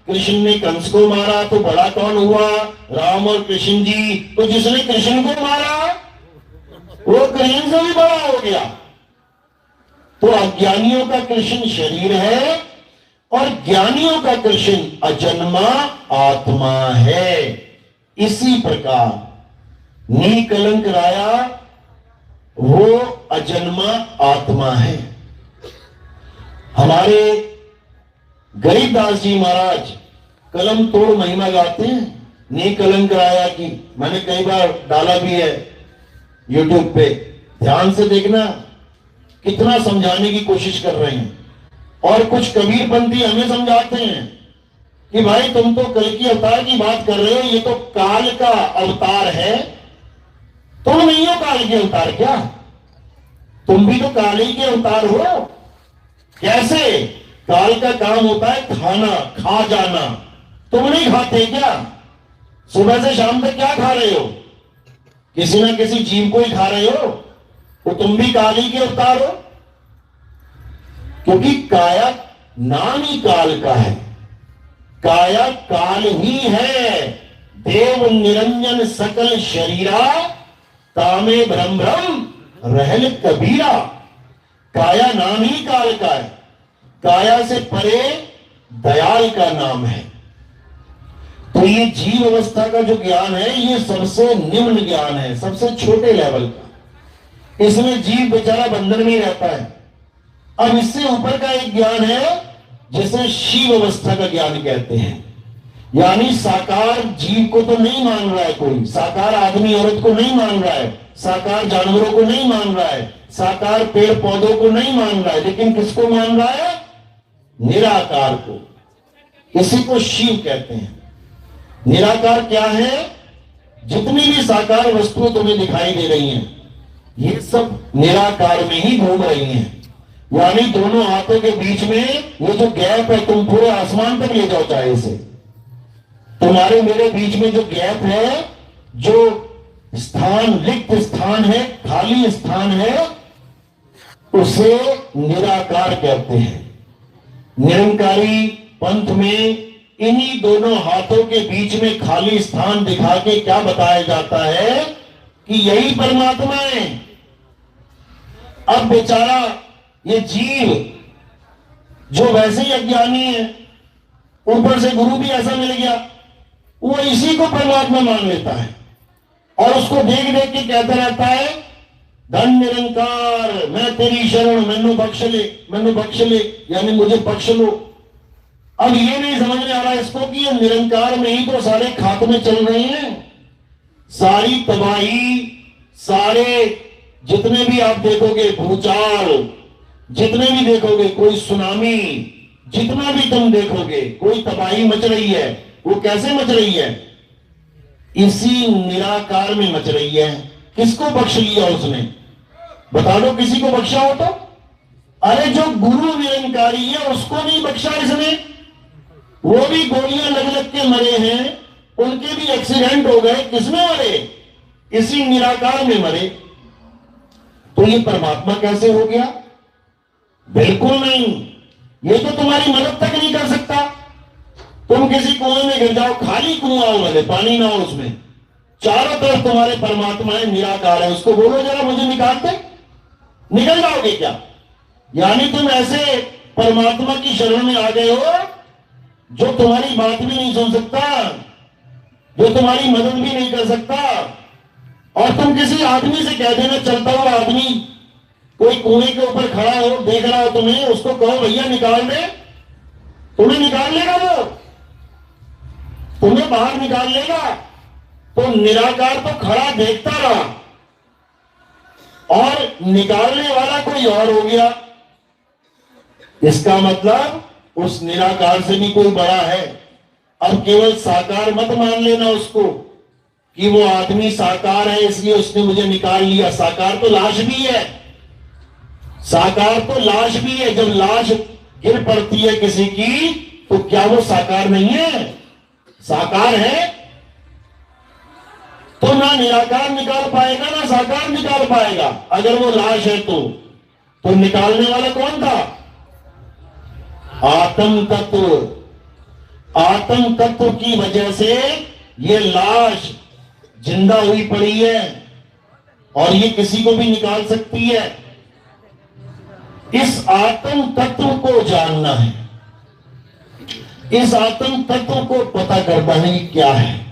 Speaker 3: कृष्ण ने कंस को मारा, तो बड़ा कौन हुआ? राम और कृष्ण जी। तो जिसने कृष्ण को मारा वो कृष्ण से भी बड़ा हो गया। तो अज्ञानियों का कृष्ण शरीर है और ज्ञानियों का कृष्ण अजन्मा आत्मा है। इसी प्रकार निकलंक राया वो अजन्मा आत्मा है। हमारे गरीबदास जी महाराज कलम तोड़ महिमा गाते हैं निकलंक राया की। मैंने कई बार डाला भी है यूट्यूब पे, ध्यान से देखना कितना समझाने की कोशिश कर रहे हैं। और कुछ कबीरपंथी हमें समझाते हैं कि भाई तुम तो कल की अवतार की बात कर रहे हो, ये तो काल का अवतार है, तुम नहीं हो काल के अवतार क्या? तुम भी तो काल ही के अवतार हो। कैसे? काल का काम होता है खाना, खा जाना। तुम नहीं खाते क्या? सुबह से शाम तक क्या खा रहे हो? किसी ना किसी जीव को ही खा रहे हो, तो तुम भी काल ही के अवतार हो। क्योंकि काया नाम ही काल का है, काया काल ही है। देव निरंजन सकल शरीरा, तामे भ्रम भ्रम रहल कबीरा। काया नाम ही काल का है, काया से परे दयाल का नाम है। तो ये जीव अवस्था का जो ज्ञान है ये सबसे निम्न ज्ञान है, सबसे छोटे लेवल का। इसमें जीव बेचारा बंधन में रहता है। अब इससे ऊपर का एक ज्ञान है जिसे शिव अवस्था का ज्ञान कहते हैं। यानी साकार जीव को तो नहीं मान रहा है कोई, साकार आदमी औरत को नहीं मान रहा है, साकार जानवरों को नहीं मान रहा है, साकार पेड़ पौधों को नहीं मान रहा है, लेकिन किसको मान रहा है? निराकार को। इसी को शिव कहते हैं। निराकार क्या है? जितनी भी साकार वस्तुएं तुम्हें दिखाई दे रही हैं ये सब निराकार में ही घूम रही हैं। यानी दोनों हाथों के बीच में ये जो गैप है, तुम पूरे आसमान तक ले जाओ चाहे इसे, तुम्हारे मेरे बीच में जो गैप है, जो स्थान, रिक्त स्थान है, खाली स्थान है, उसे निराकार कहते हैं। निरंकारी पंथ में इन्हीं दोनों हाथों के बीच में खाली स्थान दिखा के क्या बताया जाता है कि यही परमात्मा है। अब बेचारा ये जीव जो वैसे ही अज्ञानी है, ऊपर से गुरु भी ऐसा मिल गया, वो इसी को परमात्मा मान लेता है और उसको देख देख के कहता रहता है धन निरंकार मैं तेरी शरण, मैनू बख्श ले, यानी मुझे बख्श लो। अब ये नहीं समझ में आ रहा इसको कि ये निरंकार में ही तो सारे खात्मे चल रहे हैं, सारी तबाही, सारे जितने भी आप देखोगे भूचाल, जितने भी देखोगे, कोई सुनामी, जितना भी तुम देखोगे कोई तबाही मच रही है, वो कैसे मच रही है? इसी निराकार में मच रही है। किसको बख्श लिया उसने? बता दो किसी को बख्शा हो तो? अरे जो गुरु निरंकारी है उसको नहीं बख्शा इसने, वो भी गोलियां लग लग के मरे हैं, उनके भी एक्सीडेंट हो गए, किसमें मरे? इसी निराकार में मरे। तो ये परमात्मा कैसे हो गया? बिल्कुल नहीं, ये तो तुम्हारी मदद तक नहीं कर सकता। तुम किसी कुएं में गिर जाओ, खाली कुआं हो, भले पानी ना हो उसमें, चारों तरफ तुम्हारे परमात्मा है, निराकार है, उसको बोलो जरा मुझे निकालते, निकल जाओगे क्या? यानी तुम ऐसे परमात्मा की शरण में आ गए हो जो तुम्हारी बात भी नहीं सुन सकता, जो तुम्हारी मदद भी नहीं कर सकता। और तुम किसी आदमी से कह देना, चलता हुआ आदमी कोई कुएं के ऊपर खड़ा हो, देख रहा हो तुम्हें, उसको कहो भैया निकाल दे, तुम्हें निकाल लेगा, वो तुम्हें बाहर निकाल लेगा। तो निराकार तो खड़ा देखता रहा और निकालने वाला कोई और हो गया। इसका मतलब उस निराकार से भी कोई बड़ा है। अब केवल साकार मत मान लेना उसको कि वो आदमी साकार है इसलिए उसने मुझे निकाल लिया। साकार तो लाश भी है, साकार तो लाश भी है। जब लाश गिर पड़ती है किसी की तो क्या वो साकार नहीं है? साकार है। तो ना निराकार निकाल पाएगा ना साकार निकाल पाएगा। अगर वो लाश है तो निकालने वाला कौन था? आत्म तत्व। आत्म तत्व की वजह से ये लाश जिंदा हुई पड़ी है और ये किसी को भी निकाल सकती है। इस आत्म तत्व को जानना है, इस आत्म तत्व को पता करना है कि क्या है।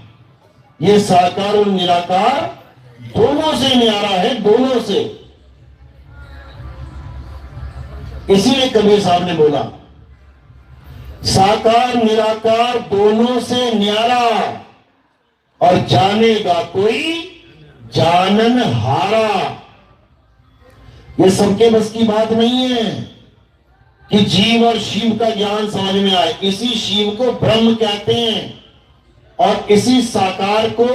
Speaker 3: ये साकार और निराकार दोनों से न्यारा है, दोनों से। इसीलिए कबीर साहब ने बोला साकार निराकार दोनों से न्यारा और जानेगा कोई जानन हारा। ये सबके बस की बात नहीं है कि जीव और शिव का ज्ञान समझ में आए। इसी शिव को ब्रह्म कहते हैं और इसी साकार को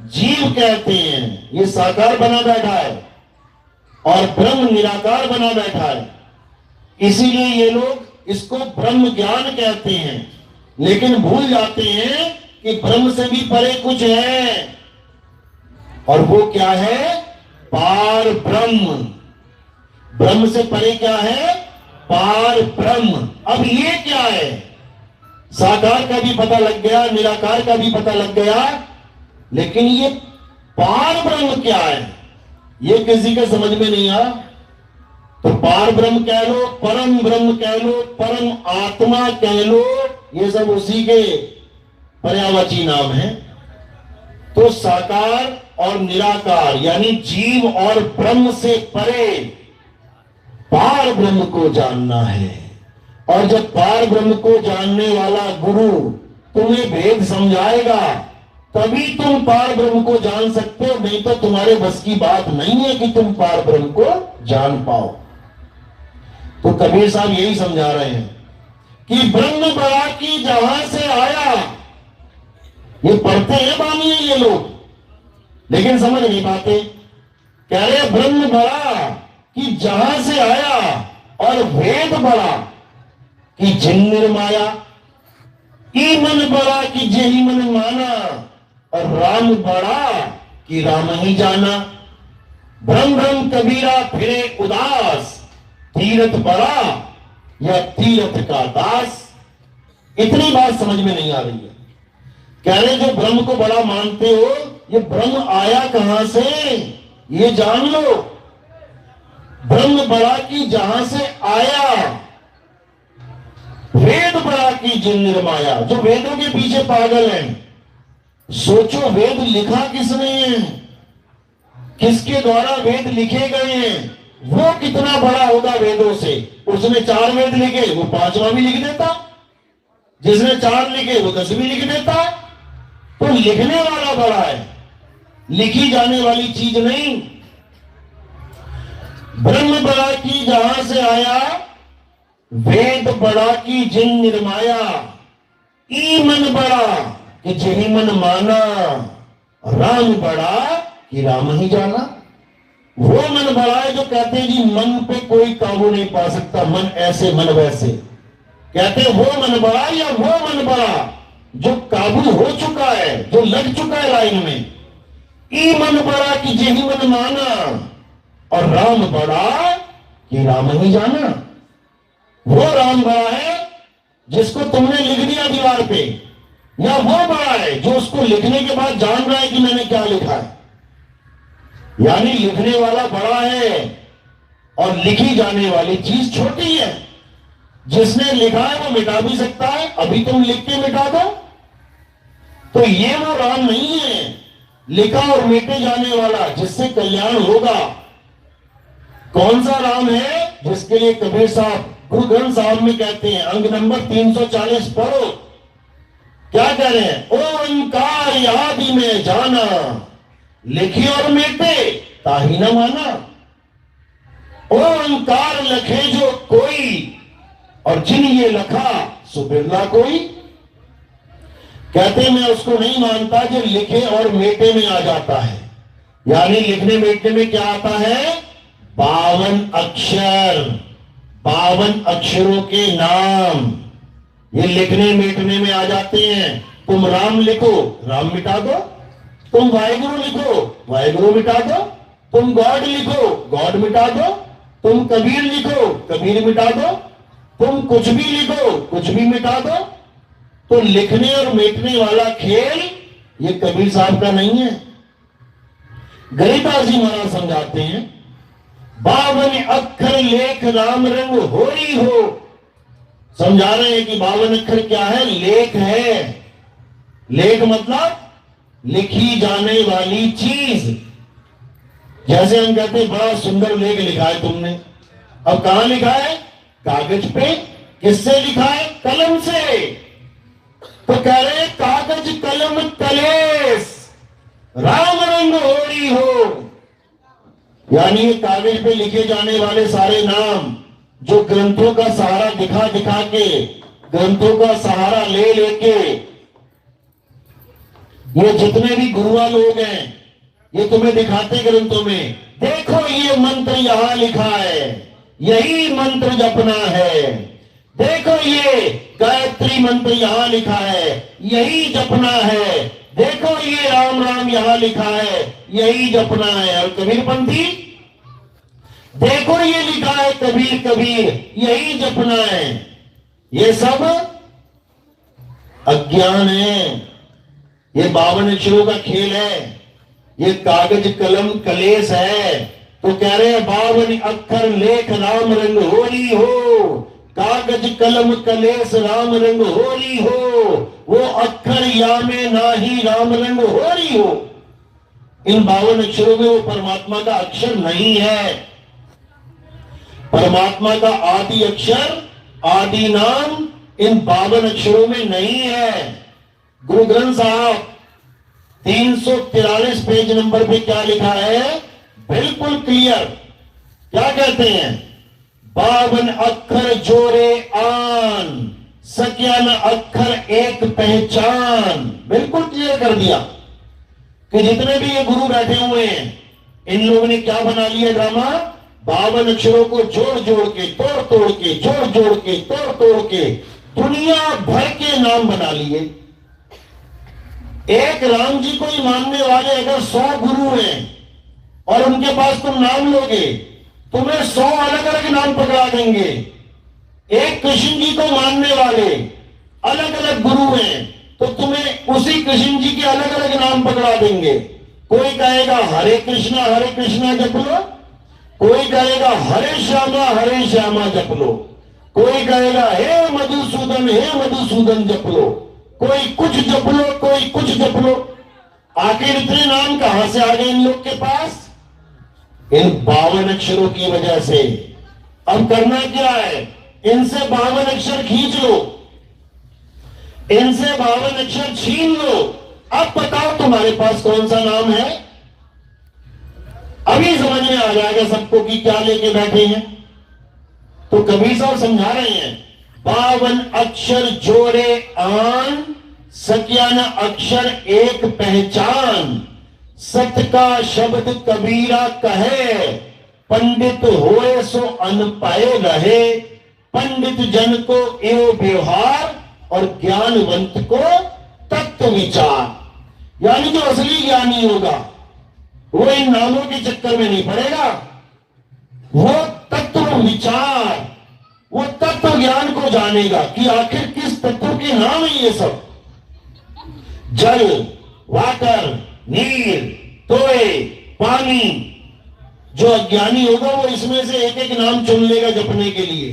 Speaker 3: जीव कहते हैं। ये साकार बना बैठा है और ब्रह्म निराकार बना बैठा है। इसीलिए ये लोग इसको ब्रह्म ज्ञान कहते हैं, लेकिन भूल जाते हैं कि ब्रह्म से भी परे कुछ है। और वो क्या है? पार ब्रह्म। ब्रह्म से परे क्या है? पार ब्रह्म। अब ये क्या है? साकार का भी पता लग गया, निराकार का भी पता लग गया, लेकिन ये पार ब्रह्म क्या है ये किसी के समझ में नहीं आ। तो पार ब्रह्म कह लो, परम ब्रह्म कह लो, परम आत्मा कह लो, ये सब उसी के पर्यायवाची नाम है। तो साकार और निराकार यानी जीव और ब्रह्म से परे पार ब्रह्म को जानना है। और जब पार ब्रह्म को जानने वाला गुरु तुम्हें भेद समझाएगा तभी तुम पार ब्रह्म को जान सकते हो, नहीं तो तुम्हारे बस की बात नहीं है कि तुम पार ब्रह्म को जान पाओ। तो कबीर साहब यही समझा रहे हैं कि ब्रह्म बड़ा की जहां से आया। ये पढ़ते हैं बानी है ये लोग, लेकिन समझ नहीं पाते। कह रहे ब्रह्म बड़ा कि जहां से आया और वेद बड़ा कि जिन निर्माया। ई मन बड़ा कि जेहि मन माना और राम बड़ा कि राम ही जाना। भ्रम भ्रम कबीरा फिरे उदास, तीरथ बड़ा या तीरथ का दास। इतनी बात समझ में नहीं आ रही है। कह रहे जो ब्रह्म को बड़ा मानते हो, ये ब्रह्म आया कहां से ये जान लो। ब्रह्म बड़ा की जहां से आया, वेद बड़ा की जिन निर्माया। जो वेदों के पीछे पागल हैं, सोचो वेद लिखा किसने है, किसके द्वारा वेद लिखे गए हैं, वो कितना बड़ा होगा वेदों से। उसने 4 वेद लिखे, वो 5वां भी लिख देता। जिसने 4 लिखे वो 10 भी लिख देता। तो लिखने वाला बड़ा है, लिखी जाने वाली चीज नहीं। ब्रह्म बड़ा की जहां से आया, वेद बड़ा की जिन निर्माया। ई मन बड़ा कि जेहि मन माना, राम बड़ा कि राम ही जाना। वो मन बड़ा है जो कहते हैं जी मन पे कोई काबू नहीं पा सकता, मन ऐसे मन वैसे। कहते हैं वो मन बड़ा या वो मन बड़ा जो काबू हो चुका है, जो लग चुका है लाइन में। ई मन बड़ा कि जेहि मन माना और राम बड़ा कि राम ही जाना। वो राम बड़ा है जिसको तुमने लिख दिया दीवार पे, या वो बड़ा है जो उसको लिखने के बाद जान रहा है कि मैंने क्या लिखा है। यानी लिखने वाला बड़ा है और लिखी जाने वाली चीज छोटी है। जिसने लिखा है वो मिटा भी सकता है, अभी तुम लिख के मिटा दो। तो ये वो राम नहीं है लिखा और मिटे जाने वाला जिससे कल्याण होगा। कौन सा राम है? जिसके लिए कबीर साहब गुरु ग्रंथ साहब में कहते हैं, अंग नंबर 340 पढ़ो। क्या कह रहे हैं? ओंकार आदि में जाना, लिखी और मिटे ताही न माना। ओंकार लखे जो कोई और जिन ये लखा सो बिरला कोई। कहते मैं उसको नहीं मानता जो लिखे और मेटे में आ जाता है। यानी लिखने मेटने में क्या आता है? 52 अक्षर, 52 अक्षरों के नाम ये लिखने मेटने में आ जाते हैं। तुम राम लिखो, राम मिटा दो। तुम वाहेगुरु लिखो, वाहेगुरु मिटा दो। तुम गॉड लिखो, गॉड मिटा दो। तुम कबीर लिखो, कबीर मिटा दो। तुम कुछ भी लिखो, कुछ भी मिटा दो। तो लिखने और मिटने वाला खेल ये कबीर साहब का नहीं है। गरीदास जी महाराज समझाते हैं, 52 अक्षर लेख राम रंग होरी हो। समझा रहे हैं कि 52 अक्षर क्या है? लेख है। लेख मतलब लिखी जाने वाली चीज। जैसे हम कहते हैं बड़ा सुंदर लेख लिखा है तुमने, अब कहां लिखा है? कागज पे। किससे लिखा है? कलम से। तो कह रहे कागज कलम कलेस राम रंग होरी हो। यानी ये कागज पे लिखे जाने वाले सारे नाम जो ग्रंथों का सहारा दिखा दिखा के, ग्रंथों का सहारा ले लेके, ये जितने भी गुरुआ लोग हैं ये तुम्हें दिखाते ग्रंथों में, देखो ये मंत्र यहां लिखा है, यही मंत्र जपना है। देखो ये गायत्री मंत्र यहां लिखा है, यही जपना है। देखो ये राम राम यहां लिखा है, यही जपना है। और कबीरपंथी, देखो ये लिखा है कबीर कबीर, यही जपना है। ये सब अज्ञान है। ये 52 अक्षरों का खेल है। ये कागज कलम कलेस है। तो कह रहे हैं 52 अक्षर लेख राम रंग होरी हो। कागज कलम कलेस राम रंग होरी हो। वो अक्षर या में ना ही राम रंग होरी हो। इन 52 अक्षरों में वो परमात्मा का अक्षर नहीं है। परमात्मा का आदि अक्षर, आदि नाम इन 52 अक्षरों में नहीं है। गुरु ग्रंथ साहब 343 पेज नंबर पे क्या लिखा है? बिल्कुल क्लियर। क्या कहते हैं? 52 अक्षर जोरे आन, सकिया न अक्षर एक पहचान। बिल्कुल क्लियर कर दिया कि जितने भी ये गुरु बैठे हुए हैं इन लोगों ने क्या बना लिया ड्रामा? 52 अक्षरों को जोड़ जोड़ के, तोड़ तोड़ के, जोड़ जोड़ के, तोड़ तोड़ के दुनिया भर के नाम बना लिए। एक राम जी को ही मानने वाले अगर 100 गुरु हैं और उनके पास तुम नाम लोगे, तुम्हें 100 अलग अलग नाम पकड़ा देंगे। एक कृष्ण जी को मानने वाले अलग अलग गुरु हैं तो तुम्हें उसी कृष्ण जी के अलग अलग नाम पकड़ा देंगे। कोई कहेगा हरे कृष्णा जप लो, कोई कहेगा हरे श्यामा जप लो, कोई कहेगा हे मधुसूदन जप लो, कोई कुछ जप लो, कोई कुछ जप लो। आखिर इतने नाम कहां से आ गए इन लोग के पास? इन 52 अक्षरों की वजह से। अब करना क्या है? इनसे 52 अक्षर खींच लो, इनसे 52 अक्षर छीन लो। अब बताओ तुम्हारे पास कौन सा नाम है? अभी समझ में आ जाएगा सबको कि क्या लेके बैठे हैं। तो कबीर साहब समझा रहे हैं 52 अक्षर जोड़े आन, सकिया न अक्षर एक पहचान। सत का शब्द कबीरा कहे, पंडित होए सो अन पाए रहे। पंडित जन को एवं व्यवहार और ज्ञानवंत को तत्व विचार। यानी जो असली ज्ञानी होगा वो इन नामों के चक्कर में नहीं पड़ेगा, वो तत्व विचार, वो तत्व ज्ञान को जानेगा कि आखिर किस तत्व के नाम है ये सब। जल, वाटर, नीर, तोय, पानी। जो अज्ञानी होगा वो इसमें से एक एक नाम चुन लेगा जपने के लिए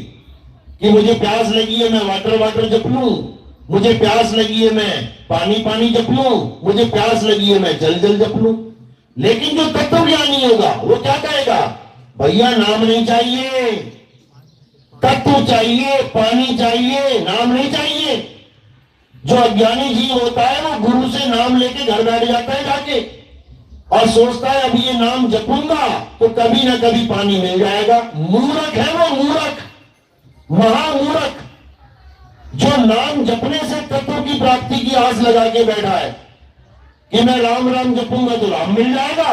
Speaker 3: कि मुझे प्यास लगी है मैं वाटर जप लूं, मुझे प्यास लगी है मैं पानी जप लूं, मुझे प्यास लगी है मैं जल जप लूं। लेकिन जो तत्व ज्ञानी होगा वो क्या कहेगा? भैया नाम नहीं चाहिए, तत्व चाहिए, पानी चाहिए, नाम नहीं चाहिए। जो अज्ञानी जीव होता है वो गुरु से नाम लेके घर बैठ जाता है जाके और सोचता है अभी ये नाम जपूंगा तो कभी ना कभी पानी मिल जाएगा। मूर्ख है वो, मूर्ख, महामूर्ख, जो नाम जपने से तत्व की प्राप्ति की आस लगा के बैठा है कि मैं राम राम जपूंगा तो राम मिल जाएगा,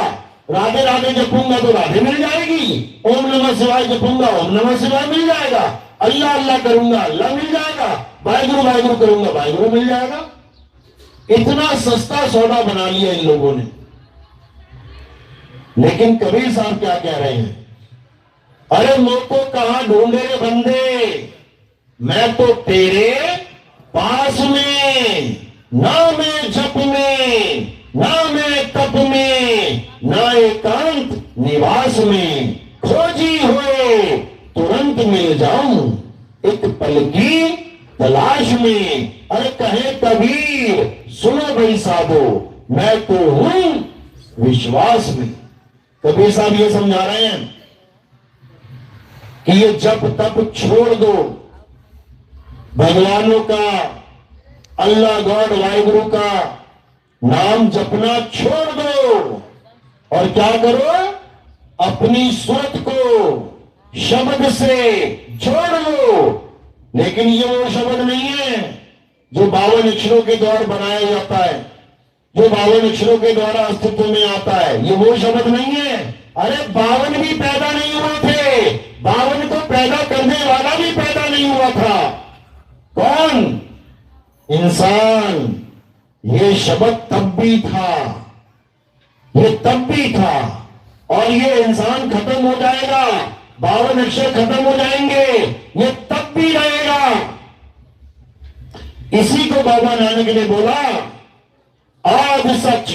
Speaker 3: राधे राधे जपूंगा तो राधे मिल जाएगी, ओम नमः शिवाय जपूंगा ओम नमः शिवाय मिल जाएगा, अल्लाह अल्लाह करूंगा अल्लाह मिल जाएगा, वाहेगुरु वाहेगुरु करूंगा वाहेगुरु मिल जाएगा। इतना सस्ता सौदा बना लिया इन लोगों ने। लेकिन कबीर साहब क्या कह रहे हैं, अरे लोग को कहां ढूंढे रे बंदे, मैं तो तेरे पास में, ना मैं जप में, ना मैं तप में, ना एकांत निवास में, खोजी हुए तुरंत मिल जाऊं एक पल की तलाश में। अरे कहे कबीर सुनो भाई साधो, मैं तो हूं विश्वास में। कबीर साहब ये समझा रहे हैं कि ये जप तप छोड़ दो, भगवानों का, अल्लाह गॉड वाहिगुरु का नाम जपना छोड़ दो और क्या करो, अपनी सूरत को शब्द से जोड़ लो। लेकिन ये वो शब्द नहीं है जो 52 अक्षरों के द्वारा बनाया जाता है, जो 52 अक्षरों के द्वारा अस्तित्व में आता है, ये वो शब्द नहीं है। अरे 52 भी पैदा नहीं हुए थे, 52 को पैदा करने वाला भी पैदा नहीं हुआ था। कौन? इंसान। ये शब्द तब भी था, ये तब भी था, और ये इंसान खत्म हो जाएगा, 52 अक्षर खत्म हो जाएंगे, ये तब भी रहेगा। इसी को बाबा नानक ने बोला, आद सच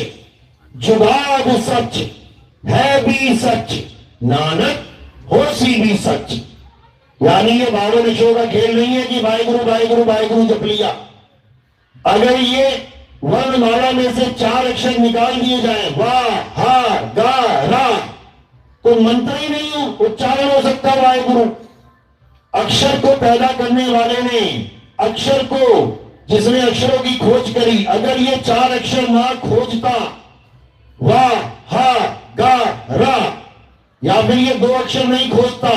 Speaker 3: जुगाद सच है भी सच, नानक होसी भी सच। यानी ये 52 अक्षरों का खेल नहीं है कि वाहिगुरु वाहिगुरु वाहिगुरु जप लिया। अगर ये वर्णमाला में से 4 अक्षर निकाल दिए जाए, वाह हा गा रा, तो मंत्र ही नहीं उच्चारण हो सकता वाहिगुरु। अक्षर को पैदा करने वाले ने, अक्षर को, जिसने अक्षरों की खोज करी, अगर ये 4 अक्षर ना खोजता, वाह हा गा रा, या फिर ये 2 अक्षर नहीं खोजता,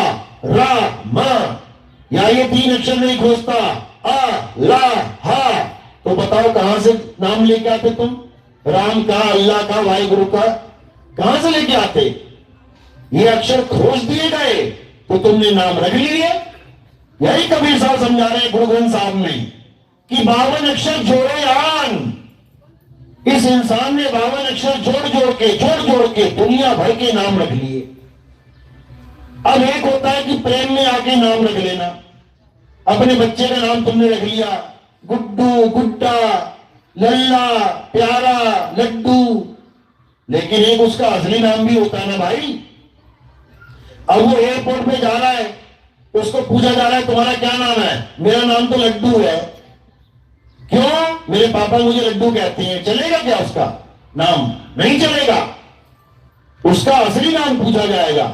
Speaker 3: रा मा, या ये 3 अक्षर नहीं खोजता, आ ला हा, तो बताओ कहां से नाम लेके आते तुम? राम का, अल्लाह का, वाहिगुरु का कहां से लेके आते? ये अक्षर खोज दिए गए तो तुमने नाम रख लिए। यही कबीर साहब समझा रहे हैं गुरु ग्रंथ साहब में कि 52 अक्षर जोड़े आन। इस इंसान ने 52 अक्षर जोड़ के दुनिया भर के नाम रख लिए। अब एक होता है कि प्रेम में आके नाम रख लेना। अपने बच्चे का नाम तुमने रख लिया, गुड्डू, गुड्डा, लल्ला, प्यारा, लड्डू, लेकिन एक उसका असली नाम भी होता है ना भाई। अब वो एयरपोर्ट पे जा रहा है, उसको पूछा जा रहा है तुम्हारा क्या नाम है? मेरा नाम तो लड्डू है। क्यों? मेरे पापा मुझे लड्डू कहते हैं। चलेगा क्या उसका नाम? नहीं चलेगा। उसका असली नाम पूछा जाएगा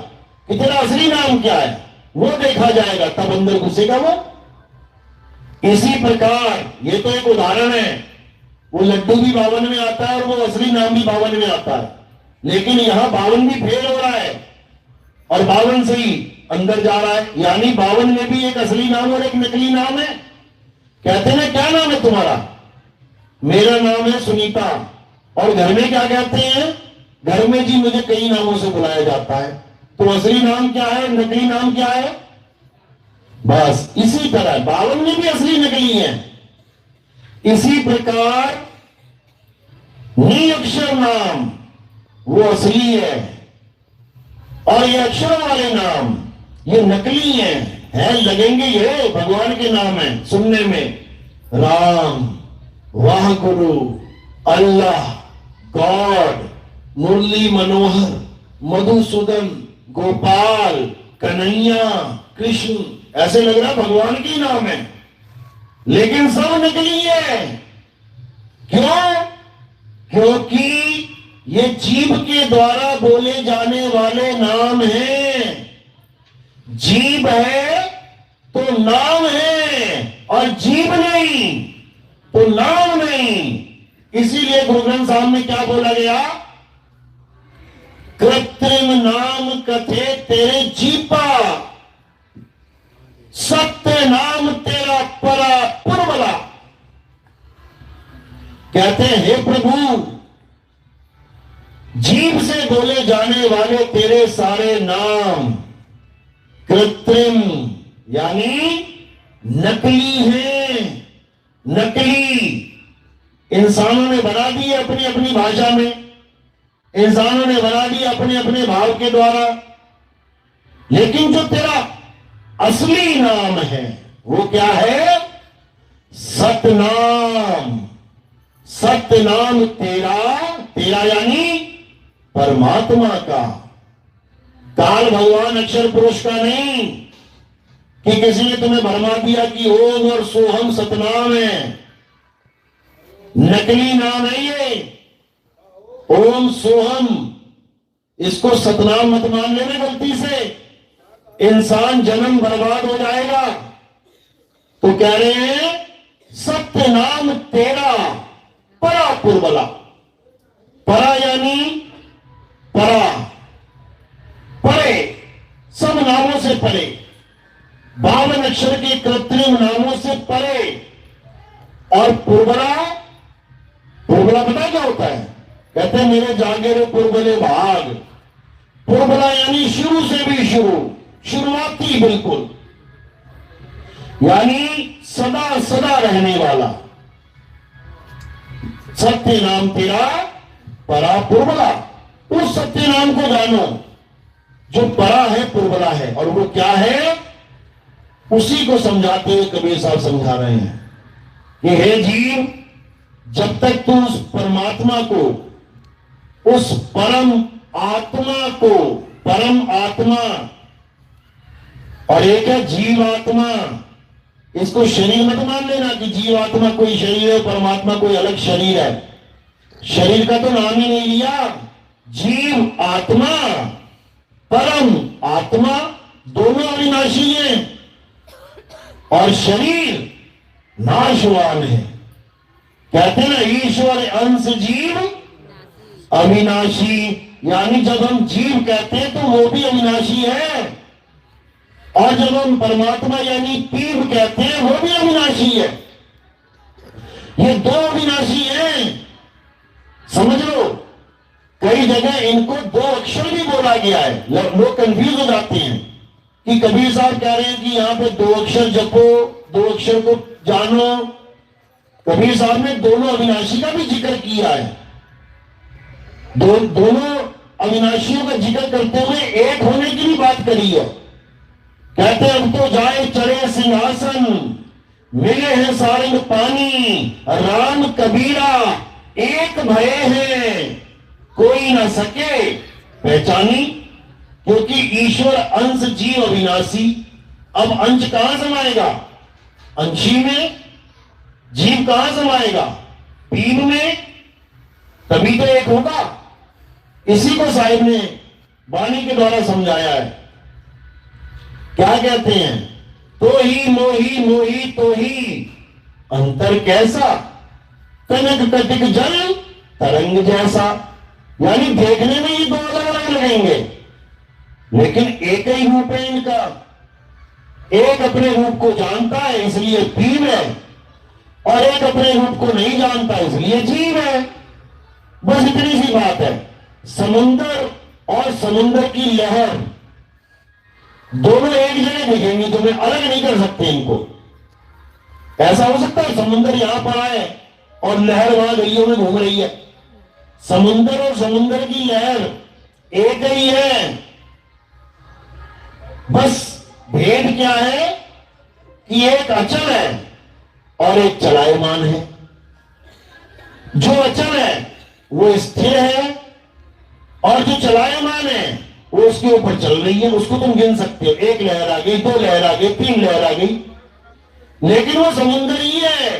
Speaker 3: कि तेरा असली नाम क्या है, वो देखा जाएगा, तब अंदर घुसेगा वो। इसी प्रकार ये तो एक उदाहरण है, वो लड्डू भी 52 में आता है और वो असली नाम भी 52 में आता है, लेकिन यहां 52 भी फेल हो रहा है और 52 से ही अंदर जा रहा है। यानी 52 में भी एक असली नाम और एक नकली नाम है। कहते हैं क्या नाम है तुम्हारा? मेरा नाम है सुनीता। और घर में क्या कहते हैं? घर में जी मुझे कई नामों से बुलाया जाता है। तो असली नाम क्या है, नकली नाम क्या है? बस इसी तरह 52 में भी असली नकली है। इसी प्रकार निअक्षर नाम वो असली है और ये अक्षर वाले नाम ये नकली है लगेंगे, ये भगवान के नाम है सुनने में। राम, वाहगुरु, अल्लाह, गॉड, मुरली मनोहर, मधुसूदन, गोपाल, कन्हैया, कृष्ण, ऐसे लग रहा भगवान के ही नाम है, लेकिन सब नकली है। क्यों? क्योंकि ये जीभ के द्वारा बोले जाने वाले नाम हैं। जीभ है तो नाम है और जीभ नहीं तो नाम नहीं। इसीलिए गुरु ग्रंथ साहब में क्या बोला गया? कृत्रिम नाम कथे तेरे जीपा, सत्य नाम तेरा परा पुरबला। कहते हैं हे प्रभु, जीभ से बोले जाने वाले तेरे सारे नाम कृत्रिम यानी नकली हैं, नकली। इंसानों ने बना दी है अपनी अपनी भाषा में, इंसानों ने बना दी अपने अपने भाव के द्वारा। लेकिन जो तेरा असली नाम है वो क्या है? सतनाम। सतनाम तेरा, तेरा यानी परमात्मा का, काल भगवान अक्षर पुरुष का नहीं कि किसी ने तुम्हें भरमा दिया कि ओम और सोहम सतनाम है। नकली नाम है ये ओम सोहम, इसको सतनाम मत मान लेना गलती से, इंसान जन्म बर्बाद हो जाएगा। तो कह रहे हैं सत्य नाम तेरा परा पुरबला। परा यानी परा, परे, सब नामों से परे, 52 अक्षर के कृत्रिम नामों से परे। और पुरबला, पुरबला पता क्या होता है? कहते हैं मेरे जागे रे पुरबले भाग। पुरबला यानी शुरू से भी शुरू, शुरुआती बिल्कुल, यानी सदा सदा रहने वाला। सत्य नाम तेरा परा पुरबला। उस सत्य नाम को जानो जो परा है, पुरबला है। और वो क्या है? उसी को समझाते हुए कबीर साहब समझा रहे हैं कि हे जीव, जब तक तू उस परमात्मा को, उस परम आत्मा को, परम आत्मा और एक है जीव आत्मा, इसको शरीर मत मान लेना कि जीव आत्मा कोई शरीर है, परमात्मा कोई अलग शरीर है। शरीर का तो नाम ही नहीं लिया। जीव आत्मा, परम आत्मा दोनों अविनाशी हैं और शरीर नाशवान है। कहते हैं ना ईश्वर अंश जीव अविनाशी, यानी जब हम जीव कहते हैं तो वो भी अविनाशी है, और जब हम परमात्मा यानी पीव कहते हैं वो भी अविनाशी है। ये दो अविनाशी हैं, समझ लो। कई जगह इनको दो अक्षर भी बोला गया है, लोग कंफ्यूज हो जाते हैं कि कबीर साहब कह रहे हैं कि यहां पे दो अक्षर जपो, दो अक्षर को जानो। कबीर साहब ने दोनों अविनाशी का भी जिक्र किया है। दोनों अविनाशियों का जिक्र करते हुए एक होने की भी बात करी है। कहते अब तो जाए चढ़े सिंहासन, मिले हैं सारंग पानी, राम कबीरा एक भय है, कोई ना सके पहचानी। क्योंकि ईश्वर अंश जीव अविनाशी। अब अंश कहां समाएगा? अंशी में। जीव कहां समाएगा? पीव में। तभी तो एक होगा। इसी को साहिब ने वाणी के द्वारा समझाया है। क्या कहते हैं? तो ही मोही मोही तो ही अंतर कैसा, कनक कटिक जल तरंग जैसा। यानी देखने में ये दो अलग अलग लगेंगे, लेकिन एक ही रूप है इनका। एक अपने रूप को जानता है इसलिए पीव है, और एक अपने रूप को नहीं जानता इसलिए जीव है। बस इतनी सी बात है। समुंदर और समुंदर की लहर दोनों एक जगह दिखेंगी, तुम्हें अलग नहीं कर सकते इनको। ऐसा हो सकता है समुंदर यहां पर आए और लहर वहां गलियों में घूम रही है? समुंदर और समुंदर की लहर एक ही है। बस भेद क्या है कि एक अचल है और एक चलायमान है। जो अचल है वो स्थिर है, और जो चलायमान है वो उसके ऊपर चल रही है। उसको तुम गिन सकते हो, एक लहर आ गई, दो लहर आ गई, तीन लहर आ गई, लेकिन वो समुद्र ही है।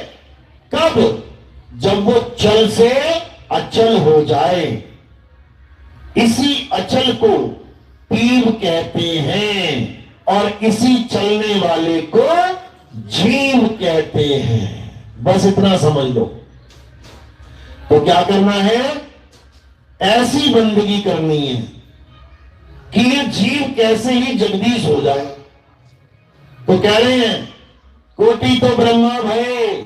Speaker 3: कब? जब वो चल से अचल हो जाए। इसी अचल को पीव कहते हैं और इसी चलने वाले को जीव कहते हैं। बस इतना समझ लो। तो क्या करना है? ऐसी बंदगी करनी है कि ये जीव कैसे ही जगदीश हो जाए। तो कह रहे हैं कोटि तो ब्रह्मा भय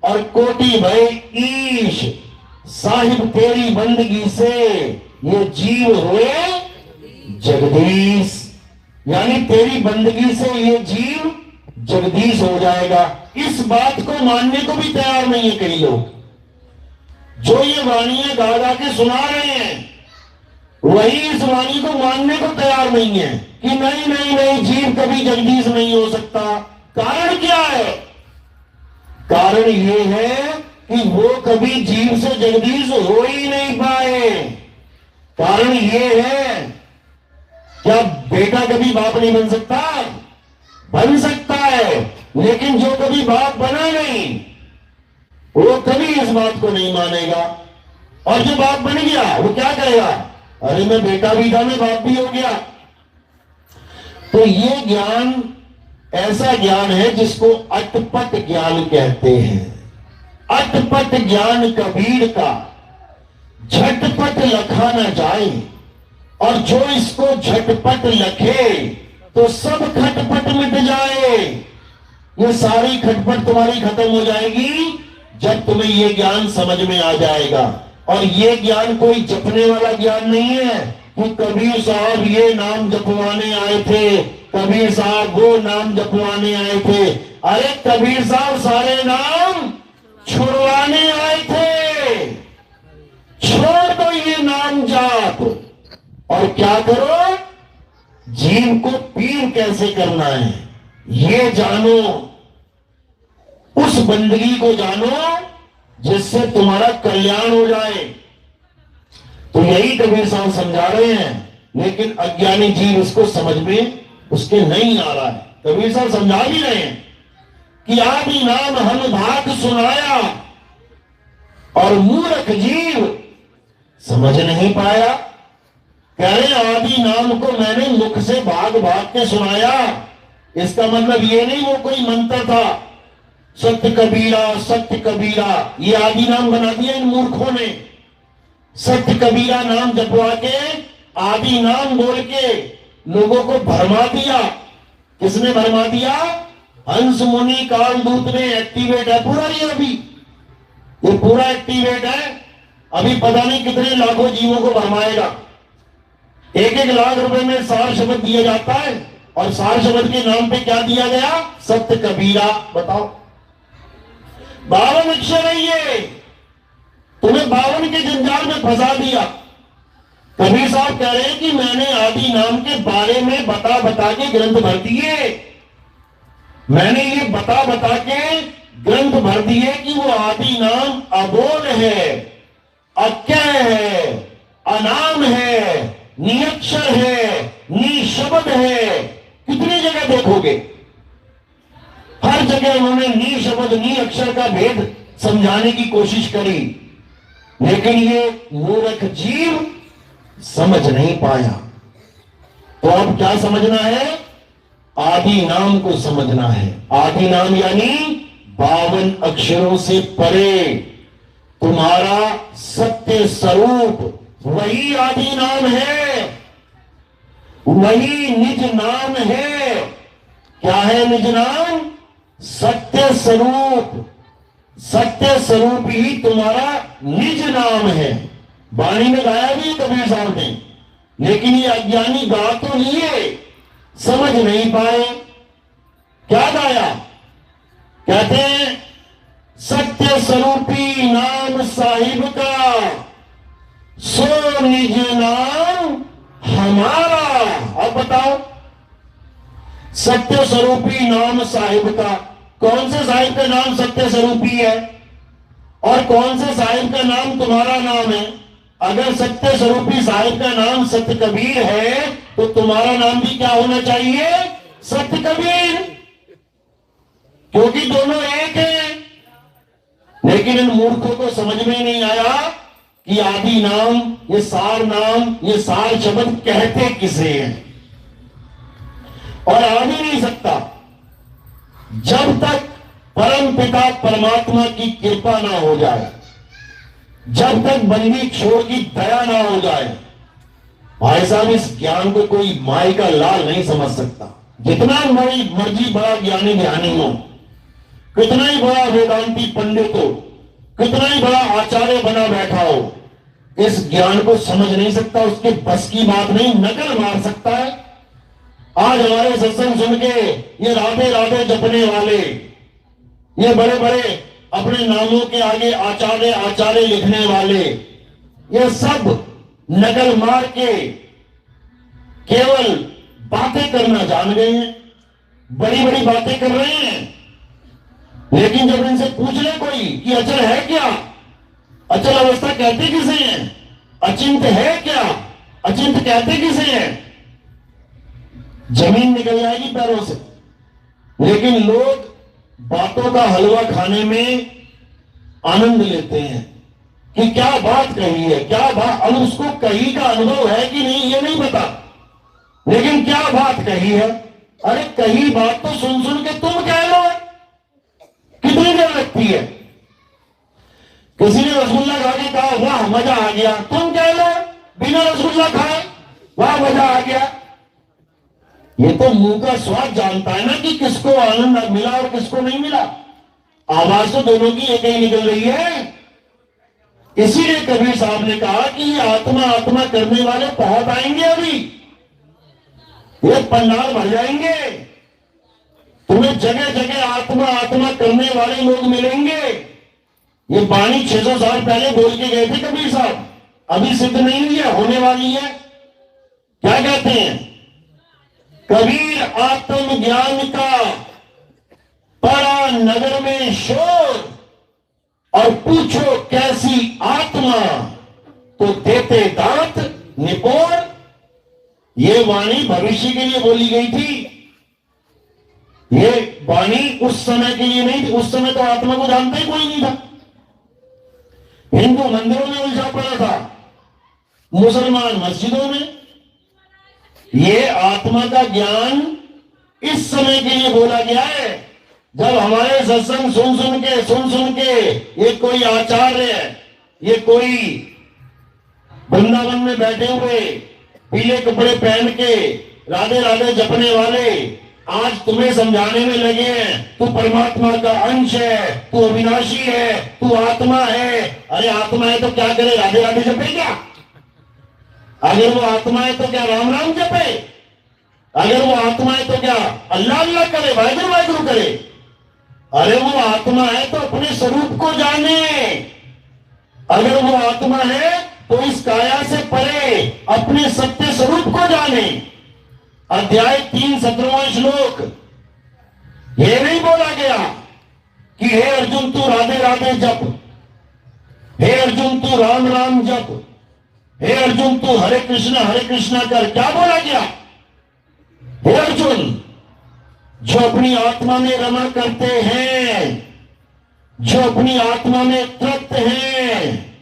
Speaker 3: और कोटि भय ईश, साहिब तेरी बंदगी से ये जीव हुए जगदीश। यानी तेरी बंदगी से ये जीव जगदीश हो जाएगा। इस बात को मानने को भी तैयार नहीं है कई लोग। जो ये वाणियां गा गा के सुना रहे हैं, वही इस वाणी को मानने को तैयार नहीं है कि नहीं नहीं नहीं, जीव कभी जगदीश नहीं हो सकता। कारण क्या है? कारण ये है कि वो कभी जीव से जगदीश हो ही नहीं पाए। कारण ये है, क्या बेटा कभी बाप नहीं बन सकता? बन सकता है, लेकिन जो कभी बाप बना नहीं, वो कभी इस बात को नहीं मानेगा। और जो बाप बन गया, वो क्या करेगा? अरे मैं बेटा भी था, मैं बाप भी हो गया। तो ये ज्ञान ऐसा ज्ञान है जिसको अटपट ज्ञान कहते हैं। अटपट ज्ञान कबीर का, झटपट लखा न जाए, और जो इसको झटपट लखे तो सब खटपट मिट जाए। ये सारी खटपट तुम्हारी खत्म हो जाएगी जब तुम्हें ये ज्ञान समझ में आ जाएगा। और ये ज्ञान कोई जपने वाला ज्ञान नहीं है कि कबीर साहब ये नाम जपवाने आए थे, कबीर साहब वो नाम जपवाने आए थे। अरे कबीर साहब सारे नाम छुड़वाने आए थे। छोड़ दो ये नाम जाप और क्या करो? जीव को पीर कैसे करना है ये जानो, उस बंदगी को जानो जिससे तुम्हारा कल्याण हो जाए। तो यही कबीर साहब समझा रहे हैं, लेकिन अज्ञानी जीव इसको समझ में उसके नहीं आ रहा है। कबीर साहब समझा भी रहे हैं कि आदि नाम हम भाग सुनाया, और मूर्ख जीव समझ नहीं पाया। कह रहे आदि नाम को मैंने मुख से भाग भाग के सुनाया। इसका मतलब ये नहीं वो कोई मंत्र था, सत्य कबीरा, ये आदि नाम बना दिया इन मूर्खों ने। सत्य कबीरा नाम जपवा के, आदि नाम बोल के लोगों को भरमा दिया। किसने भरमा दिया? हंस मुनि कालदूत ने। एक्टिवेट है पूरा, ये पूरा एक्टिवेट है। अभी पता नहीं कितने लाखों जीवों को भरमाएगा। 1-1 लाख रुपए में सार शब्द दिया जाता है, और सार शब्द के नाम पे क्या दिया गया? सत्य कबीरा। बताओ, 52 अक्षर है ये, तुम्हें 52 के जंजाल में फंसा दिया। कबीर साहब कह रहे हैं कि मैंने आदि नाम के बारे में बता बता के ग्रंथ भर दिए। मैंने ये बता बता के ग्रंथ भर दिए कि वो आदि नाम अबोल है, अज्ञेय है, अनाम है, निअक्षर है, निशब्द है। कितनी जगह देखोगे, हर जगह उन्होंने निशब्द निअक्षर का भेद समझाने की कोशिश करी, लेकिन ये मूर्ख जीव समझ नहीं पाया। तो अब क्या समझना है? आदि नाम को समझना है। आदि नाम यानी 52 अक्षरों से परे तुम्हारा सत्य स्वरूप, वही आदि नाम है, वही निज नाम है। क्या है निज नाम? सत्य स्वरूप। सत्य स्वरूप ही तुम्हारा निज नाम है। वाणी में गाया भी कबीर साहब ने, लेकिन ये अज्ञानी गा तो लिए, समझ नहीं पाए। क्या गाया? कहते हैं सत्य स्वरूपी नाम साहिब का, सो निज नाम हमारा। अब बताओ, सत्य स्वरूपी नाम साहिब का, कौन से साहिब का नाम सत्य स्वरूपी है और कौन से साहिब का नाम तुम्हारा नाम है? अगर सत्य स्वरूपी साहिब का नाम सत्य कबीर है तो तुम्हारा नाम भी क्या होना चाहिए? सत्य कबीर, क्योंकि दोनों एक हैं। लेकिन इन मूर्खों को समझ में नहीं आया कि आदि नाम, ये सार नाम, ये सार शब्द कहते किसे हैं, और आ भी नहीं सकता जब तक परम पिता परमात्मा की कृपा ना हो जाए, जब तक बंदी छोड़ की दया ना हो जाए। भाई साहब, इस ज्ञान को कोई माई का लाल नहीं समझ सकता। जितना बड़ी मर्जी बड़ा ज्ञानी ध्यानी हो, कितना ही बड़ा वेदांती पंडित हो, कितना ही बड़ा आचार्य बना बैठा हो, इस ज्ञान को समझ नहीं सकता। उसके बस की बात नहीं, नकल मार सकता है। आज हमारे सत्संग सुन के ये राधे राधे जपने वाले, ये बड़े बड़े अपने नामों के आगे आचार्य आचार्य लिखने वाले, ये सब नकल मार के केवल बातें करना जान गए हैं, बड़ी बड़ी बातें कर रहे हैं। लेकिन जब इनसे पूछ ले कोई कि अचल है क्या, अचल अवस्था कहते किसे हैं, अचिंत है क्या, अचिंत कहते किसे हैं, जमीन निकल जाएगी पैरों से। लेकिन लोग बातों का हलवा खाने में आनंद लेते हैं कि क्या बात कही है, क्या बात, अब उसको कही का अनुभव है कि नहीं ये नहीं पता, लेकिन क्या बात कही है। अरे कही बात तो सुन सुन के तुम कह लो, कितनी देर लगती है। किसी ने रसगुल्ला खा के कहा वाह मजा आ गया, तुम कह लो बिना रसगुल्ला खाए वाह मजा आ गया। ये तो मुंह का स्वाद जानता है ना कि किसको आनंद मिला और किसको नहीं मिला। आवाज तो दोनों की एक ही निकल रही है। इसीलिए कबीर साहब ने कहा कि ये आत्मा आत्मा करने वाले बहुत आएंगे, अभी ये पंडाल भर जाएंगे, तुम्हें जगह जगह आत्मा आत्मा करने वाले लोग मिलेंगे। ये वाणी 600 साल पहले बोल के गए थे कबीर साहब, अभी सिद्ध नहीं हुई है, होने वाली है। क्या कहते हैं कबीर, आत्म ज्ञान का पड़ा नगर में शोर, और पूछो कैसी आत्मा तो देते दांत निपोड़। ये वाणी भविष्य के लिए बोली गई थी, ये वाणी उस समय के लिए नहीं थी। उस समय तो आत्मा को जानता ही कोई नहीं था, हिंदू मंदिरों में उलझा पड़ा था, मुसलमान मस्जिदों में। ये आत्मा का ज्ञान इस समय के लिए बोला गया है, जब हमारे सत्संग सुन सुन के ये कोई आचार्य, ये कोई वृंदावन में बैठे हुए पीले कपड़े पहन के राधे राधे जपने वाले आज तुम्हें समझाने में लगे हैं तू परमात्मा का अंश है, तू अविनाशी है, तू आत्मा है। अरे आत्मा है तो क्या करे, राधे राधे जपे क्या? अगर वो आत्मा है तो क्या राम राम जपे? अगर वो आत्मा है तो क्या अल्लाह अल्लाह करे, वाहिगुरु वाहिगुरु करे? अरे वो आत्मा है तो अपने स्वरूप को जाने। अगर वो आत्मा है तो इस काया से परे अपने सत्य स्वरूप को जाने। अध्याय 3 17वां श्लोक, ये नहीं बोला गया कि हे अर्जुन तू राधे राधे जप, हे अर्जुन तू राम राम जप, हे अर्जुन तू हरे कृष्णा कर। क्या बोला गया? हे अर्जुन, जो अपनी आत्मा में रमा करते हैं, जो अपनी आत्मा में तृप्त हैं,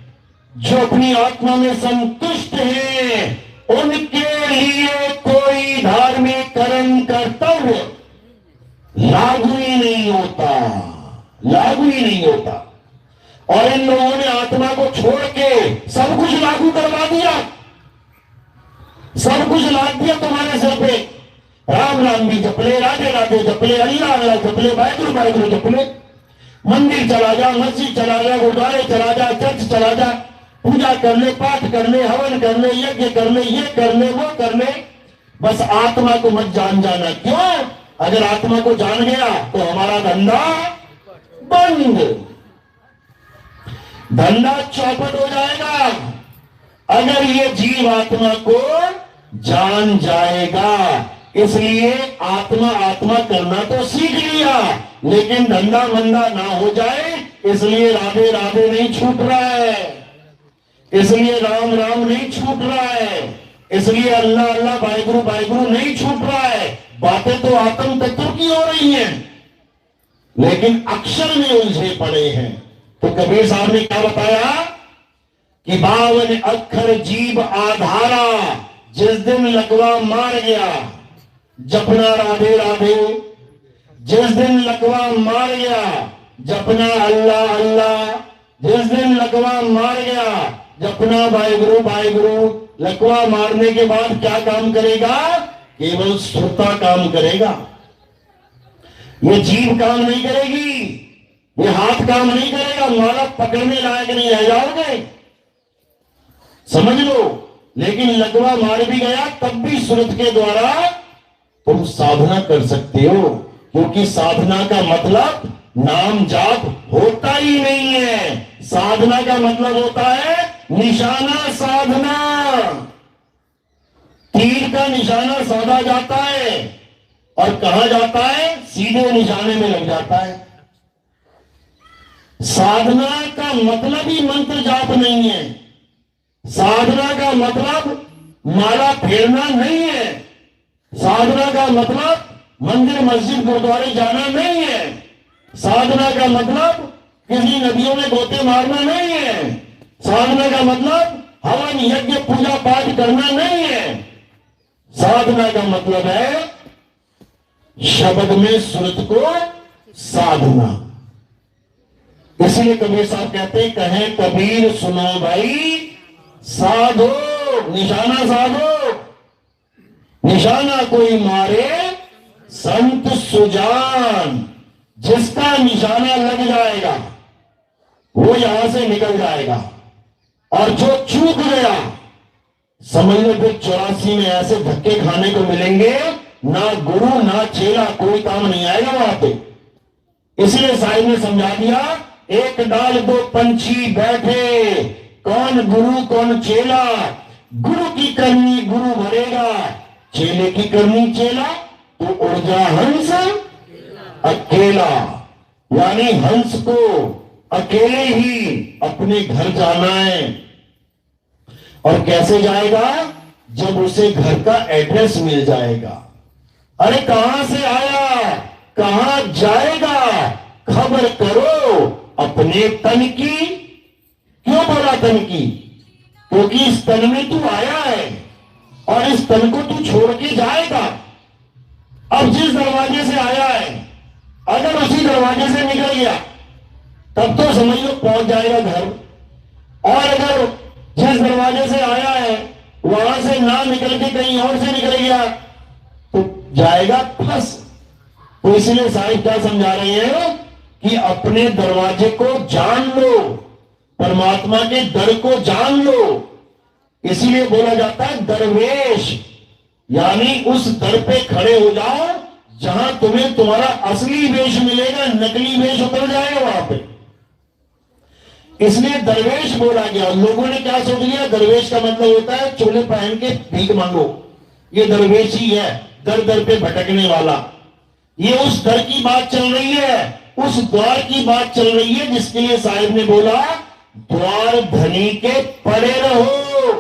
Speaker 3: जो अपनी आत्मा में संतुष्ट हैं, उनके लिए कोई धार्मिक कर्म कर्तव्य लागू ही नहीं होता, लागू ही नहीं होता। और इन लोगों ने आत्मा को छोड़ के सब कुछ लागू करवा दिया, सब कुछ लाद दिया तुम्हारे सिर पे। राम राम भी जपले, राधे राधे जपले, अल्लाह अल्लाह जपले, वाहिगुरु वाहिगुरु जपले। मंदिर चला जा, मस्जिद चला जा, गुरुद्वारे चला जा, चर्च चला जा, पूजा कर ले, पाठ कर ले, हवन कर ले, यज्ञ कर ले, ये कर ले, वो कर ले, बस आत्मा को मत जान जाना। क्यों? अगर आत्मा को जान गया तो हमारा धंधा बंद, धंधा चौपट हो जाएगा। अगर ये जीव आत्मा को जान जाएगा, इसलिए आत्मा आत्मा करना तो सीख लिया, लेकिन धंधा मंदा ना हो जाए, इसलिए राधे राधे नहीं छूट रहा है, इसलिए राम राम नहीं छूट रहा है, इसलिए अल्लाह अल्लाह वाहिगुरु वाहिगुरु नहीं छूट रहा है। बातें तो आत्म तत्व की हो रही हैं, लेकिन अक्षर में उलझे पड़े हैं। तो कबीर साहब ने क्या बताया कि 52 अक्षर जीव आधारा, जिस दिन लकवा मार गया जपना राधे राधे, जिस दिन लकवा मार गया जपना अल्लाह अल्लाह, जिस दिन लकवा मार गया जपना वाहिगुरु वाहिगुरु। लकवा मारने के बाद क्या काम करेगा? केवल श्रोता काम करेगा, ये जीव काम नहीं करेगी, ये हाथ काम नहीं करेगा, माला पकड़ने लायक नहीं रह जाओगे, समझ लो। लेकिन लकवा मार भी गया तब भी सुरत के द्वारा तुम साधना कर सकते हो, क्योंकि साधना का मतलब नाम जाप होता ही नहीं है। साधना का मतलब होता है निशाना साधना। तीर का निशाना साधा जाता है और कहा जाता है, सीधे निशाने में लग जाता है। साधना का मतलब ही मंत्र जाप नहीं है। साधना का मतलब माला फेरना नहीं है। साधना का मतलब मंदिर मस्जिद गुरुद्वारे जाना नहीं है। साधना का मतलब किसी नदियों में गोते मारना नहीं है। साधना का मतलब हवन यज्ञ पूजा पाठ करना नहीं है। साधना का मतलब है शब्द में सुरत को साधना। इसलिए कबीर साहब कहते हैं, कहें कबीर सुनो भाई साधो, निशाना साधो। निशाना कोई मारे संत सुजान। जिसका निशाना लग जाएगा वो यहां से निकल जाएगा, और जो चूक गया समझ लो फिर 84 में ऐसे धक्के खाने को मिलेंगे, ना गुरु ना चेला, कोई काम नहीं आएगा वहां पे। इसलिए साहिब ने समझा दिया, एक डाल दो पंछी बैठे, कौन गुरु कौन चेला। गुरु की करनी गुरु भरेगा, चेले की करनी चेला, तो उड़ जा हंस अकेला। यानी हंस को अकेले ही अपने घर जाना है। और कैसे जाएगा? जब उसे घर का एड्रेस मिल जाएगा। अरे कहां से आया, कहां जाएगा, खबर करो अपने तन की। क्यों बोला तन की? क्योंकि इस तन में तू आया है और इस तन को तू छोड़ के जाएगा। अब जिस दरवाजे से आया है अगर उसी दरवाजे से निकल गया तब तो समझ लो पहुंच जाएगा घर। और अगर जिस दरवाजे से आया है वहां से ना निकल के कहीं और से निकल गया तो जाएगा फंस। तो इसलिए साहिब क्या समझा रहे हैं कि अपने दरवाजे को जान लो, परमात्मा के दर को जान लो। इसीलिए बोला जाता है दरवेश, यानी उस दर पे खड़े हो जाओ जहां तुम्हें तुम्हारा असली वेश मिलेगा, नकली वेश उतर जाएगा वहां पे। इसलिए दरवेश बोला गया। लोगों ने क्या सोच लिया, दरवेश का मतलब होता है चोले पहन के भीख मांगो, ये दरवेश ही है, दर दर पे भटकने वाला। ये उस दर की बात चल रही है, उस द्वार की बात चल रही है जिसके लिए साहिब ने बोला, द्वार धनी के पड़े रहो,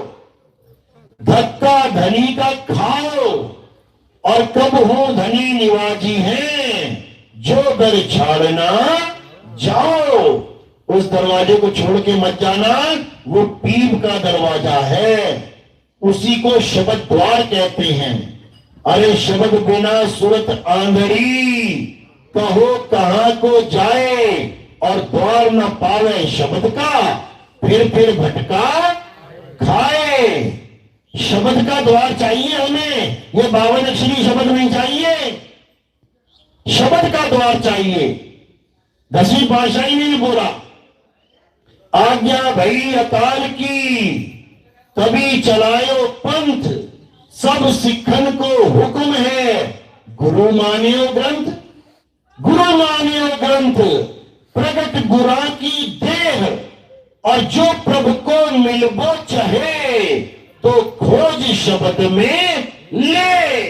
Speaker 3: धक्का धनी का खाओ, और कब हो धनी निवाजी हैं, जो दर छाड़ना जाओ। उस दरवाजे को छोड़ के मत जाना, वो पीर का दरवाजा है, उसी को शब्द द्वार कहते हैं। अरे शब्द बिना सूरत आंधड़ी, कहो कहां को जाए, और द्वार न पावे शब्द का, फिर भटका खाए। शब्द का द्वार चाहिए हमें, ये 52 अक्षरी शब्द नहीं चाहिए, शब्द का द्वार चाहिए। 10वीं पातशाही ने बोला, आज्ञा भई अकाल की, तभी चलायो पंथ, सब सिखन को हुक्म है, गुरु मानियो ग्रंथ। गुरु मानियो ग्रंथ, प्रगट गुरा की देह, और जो प्रभु को मिलबो चाहे, तो खोज शब्द में ले।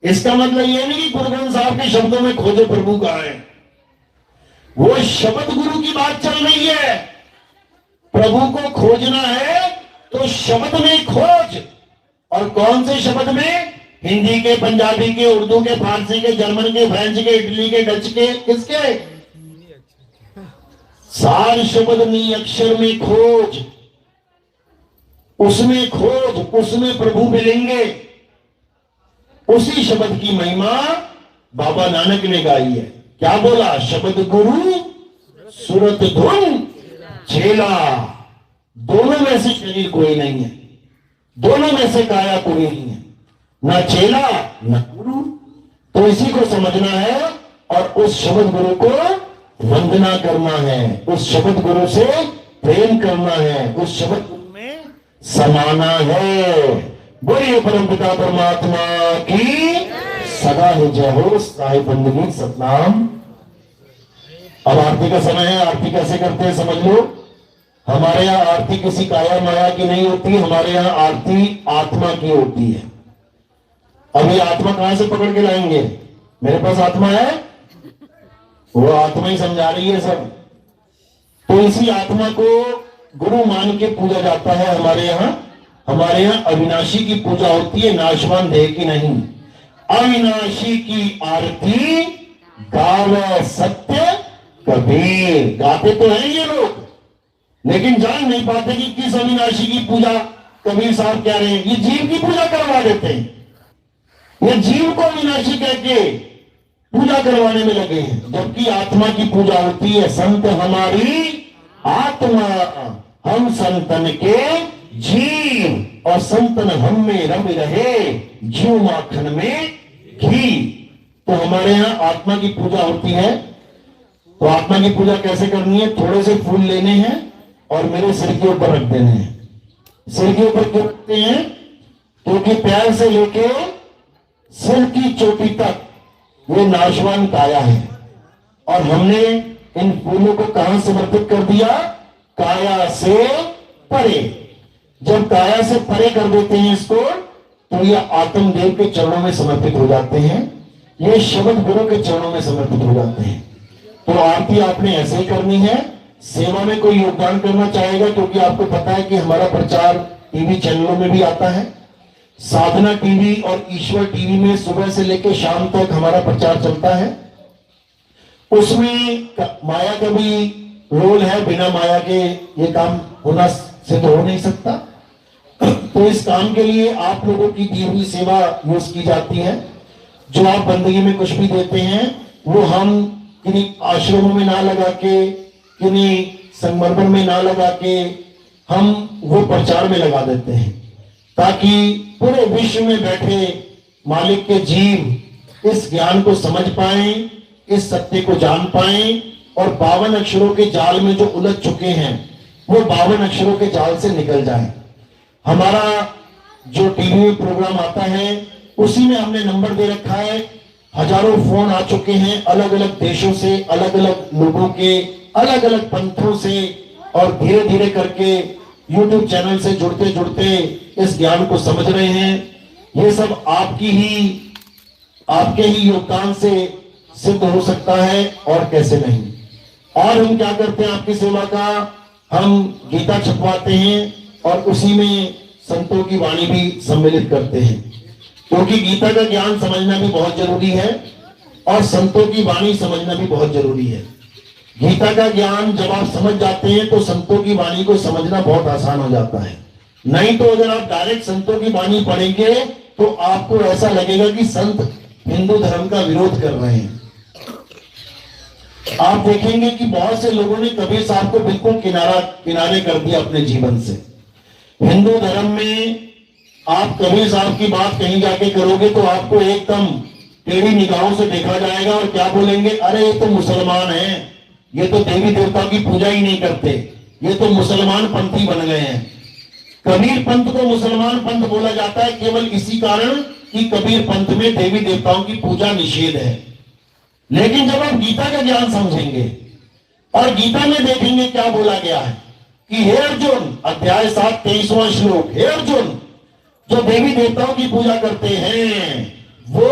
Speaker 3: इसका मतलब यह नहीं कि गुरु ग्रंथ साहब के शब्दों में खोजो प्रभु कहां है, वो शब्द गुरु की बात चल रही है। प्रभु को खोजना है तो शब्द में खोज। और कौन से शब्द में? हिंदी के, पंजाबी के, उर्दू के, फारसी के, जर्मन के, फ्रेंच के, इटली के, डच के, किसके? सार शब्द में, अक्षर में खोज, उसमें खोज, उसमें प्रभु मिलेंगे। उसी शब्द की महिमा बाबा नानक ने गाई है। क्या बोला? शब्द गुरु सूरत धुन चेला, दोनों में से शरीर कोई नहीं है, दोनों में से काया कोई नहीं है, ना चेला ना गुरु। तो इसी को समझना है और उस शब्द गुरु को वंदना करना है, उस शब्द गुरु से प्रेम करना है, उस शब्द गुरु में समाना है। बोलिए परमपिता परमात्मा की सदा ही जय हो। साहिब बंदगी सतनाम। अब आरती का समय है। आरती कैसे करते हैं समझ लो। हमारे यहाँ आरती किसी काया माया की नहीं होती, हमारे यहाँ आरती आत्मा की होती है। अब ये आत्मा कहां से पकड़ के लाएंगे? मेरे पास आत्मा है, वो आत्मा ही समझा रही है सब। तो इसी आत्मा को गुरु मान के पूजा जाता है हमारे यहाँ। हमारे यहाँ अविनाशी की पूजा होती है, नाशवान देह की नहीं। अविनाशी की आरती गावे सत्य कबीर। गाते तो हैं ये लोग, लेकिन जान नहीं पाते कि किस अविनाशी की पूजा कबीर साहब कह रहे हैं। ये जीव की पूजा करवा देते हैं, ये जीव को अविनाशी कह के पूजा करवाने में लगे हैं, जबकि आत्मा की पूजा होती है। संत हमारी आत्मा, हम संतन के जीव, और संतन हम में रम रहे, जीव माखन में घी। तो हमारे यहाँ आत्मा की पूजा होती है। तो आत्मा की पूजा कैसे करनी है? थोड़े से फूल लेने हैं और मेरे सिर के ऊपर रख देने हैं। सिर के ऊपर क्यों रखते हैं? क्योंकि पैर से लेके सिर की चोटी तक वो नाशवान काया है, और हमने इन फूलों को कहां समर्पित कर दिया? काया से परे। जब काया से परे कर देते हैं इसको, तो ये आत्मदेव के चरणों में समर्पित हो जाते हैं, ये शब्द गुरु के चरणों में समर्पित हो जाते हैं। तो आरती आपने ऐसे ही करनी है। सेवा में कोई योगदान करना चाहेगा, क्योंकि आपको पता है कि हमारा प्रचार टीवी चैनलों में भी आता है। साधना टीवी और ईश्वर टीवी में सुबह से लेकर शाम तक हमारा प्रचार चलता है। उसमें माया का भी रोल है, बिना माया के ये काम होना सिद्ध हो नहीं सकता। तो इस काम के लिए आप लोगों की दी हुई सेवा यूज की जाती है। जो आप बंदगी में कुछ भी देते हैं, वो हम किन्हीं आश्रमों में ना लगा के, किन्हीं संगमरमर में ना लगा के, हम वो प्रचार में लगा देते हैं, ताकि पूरे विश्व में बैठे मालिक के जीव इस ज्ञान को समझ पाएं, इस सत्य को जान पाएं, और 52 अक्षरों के जाल में जो उलझ चुके हैं, वो 52 अक्षरों के जाल से निकल जाएं। हमारा जो टीवी में प्रोग्राम आता है, उसी में हमने नंबर दे रखा है। हजारों फोन आ चुके हैं अलग अलग देशों से, अलग अलग लोगों के, अलग अलग पंथों से, और धीरे धीरे करके यूट्यूब चैनल से जुड़ते जुड़ते इस ज्ञान को समझ रहे हैं। ये सब आपके ही योगदान से सिद्ध हो सकता है, और कैसे नहीं। और हम क्या करते हैं आपकी सेवा का? हम गीता छपवाते हैं, और उसी में संतों की वाणी भी सम्मिलित करते हैं, क्योंकि गीता का ज्ञान समझना भी बहुत जरूरी है, और संतों की वाणी समझना भी बहुत जरूरी है। गीता का ज्ञान जब आप समझ जाते हैं, तो संतों की वाणी को समझना बहुत आसान हो जाता है। नहीं तो अगर आप डायरेक्ट संतों की वाणी पढ़ेंगे, तो आपको ऐसा लगेगा कि संत हिंदू धर्म का विरोध कर रहे हैं। आप देखेंगे कि बहुत से लोगों ने कबीर साहब को बिल्कुल किनारे कर दिया अपने जीवन से। हिंदू धर्म में आप कबीर साहब की बात कहीं जाके करोगे, तो आपको एकदम टेढ़ी निगाहों से देखा जाएगा, और क्या बोलेंगे? अरे ये तो मुसलमान हैं, ये तो देवी देवता की पूजा ही नहीं करते, ये तो मुसलमान पंथी बन गए हैं। कबीर पंथ को मुसलमान पंथ बोला जाता है केवल इसी कारण कि कबीर पंथ में देवी देवताओं की पूजा निषेध है। लेकिन जब आप गीता का ज्ञान समझेंगे और गीता में देखेंगे क्या बोला गया है कि हे अर्जुन, अध्याय 7 23वां श्लोक, हे अर्जुन, जो देवी देवताओं की पूजा करते हैं वो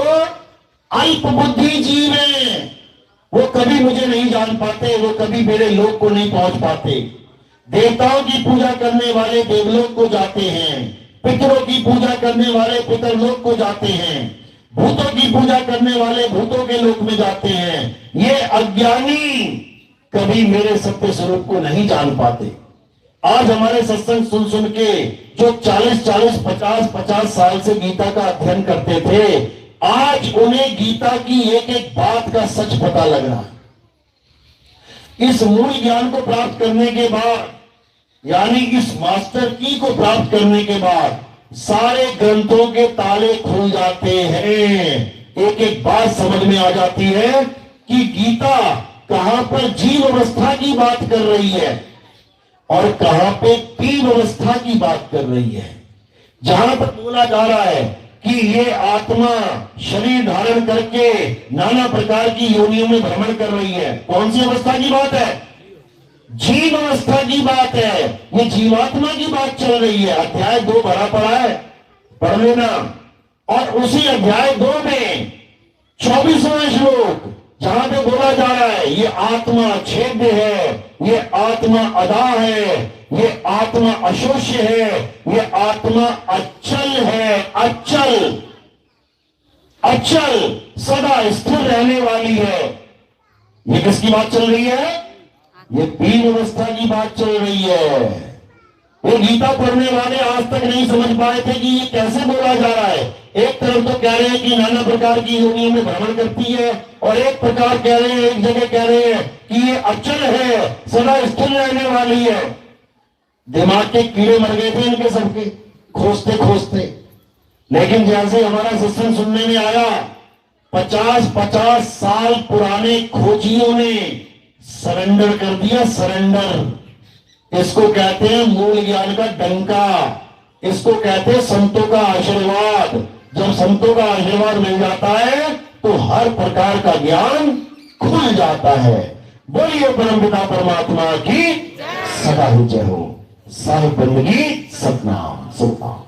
Speaker 3: अल्प बुद्धि जीव हैं, वो कभी मुझे नहीं जान पाते, वो कभी मेरे लोक को नहीं पहुंच पाते। देवताओं की पूजा करने वाले देवलोक को जाते हैं, पितरों की पूजा करने वाले पितरलोक को जाते हैं, भूतों की पूजा करने वाले भूतों के लोक में जाते हैं। ये अज्ञानी कभी मेरे सत्य स्वरूप को नहीं जान पाते। आज हमारे सत्संग सुन सुन के जो 40-40, 50-50 साल से गीता का अध्ययन करते थे, आज उन्हें गीता की एक एक बात का सच पता लग रहा है। इस मूल ज्ञान को प्राप्त करने के बाद, यानी इस मास्टर की को प्राप्त करने के बाद, सारे ग्रंथों के ताले खुल जाते हैं। एक एक बात समझ में आ जाती है कि गीता कहां पर जीव अवस्था की बात कर रही है और कहां पे तीन अवस्था की बात कर रही है। जहां पर बोला जा रहा है कि ये आत्मा शरीर धारण करके नाना प्रकार की योनियों में भ्रमण कर रही है। कौन सी अवस्था की बात है? जीव अवस्था की बात है। ये जीवात्मा की बात चल रही है। अध्याय 2 भरा पड़ा है, पढ़ लेना। और उसी अध्याय 2 में 24वां श्लोक जहां पे बोला जा रहा है ये आत्मा छेद्य है, ये आत्मा अदा है, ये आत्मा अशोष्य है, ये आत्मा अचल है। अचल अचल सदा स्थिर रहने वाली है। ये किसकी बात चल रही है? ये 3 अवस्था की बात चल रही है। वो गीता पढ़ने वाले आज तक नहीं समझ पाए थे कि ये कैसे बोला जा रहा है। एक तरफ तो कह रहे हैं कि नाना प्रकार की योनियों में भ्रमण करती है, और एक प्रकार कह रहे हैं, एक जगह कह रहे हैं कि ये अचल है, सदा स्थिर रहने वाली है। दिमाग के कीड़े मर गए थे इनके सबके खोजते खोजते। लेकिन जैसे हमारा सिस्टम सुनने में आया, 50-50 साल पुराने खोजियों ने सरेंडर कर दिया। सरेंडर इसको कहते हैं मूल ज्ञान का डंका, इसको कहते हैं संतों का आशीर्वाद। जब संतों का आशीर्वाद मिल जाता है तो हर प्रकार का ज्ञान खुल जाता है। बोलिए परमपिता परमात्मा की सदा ही जय हो। साहिब बंदगी सतनाम सतनाम।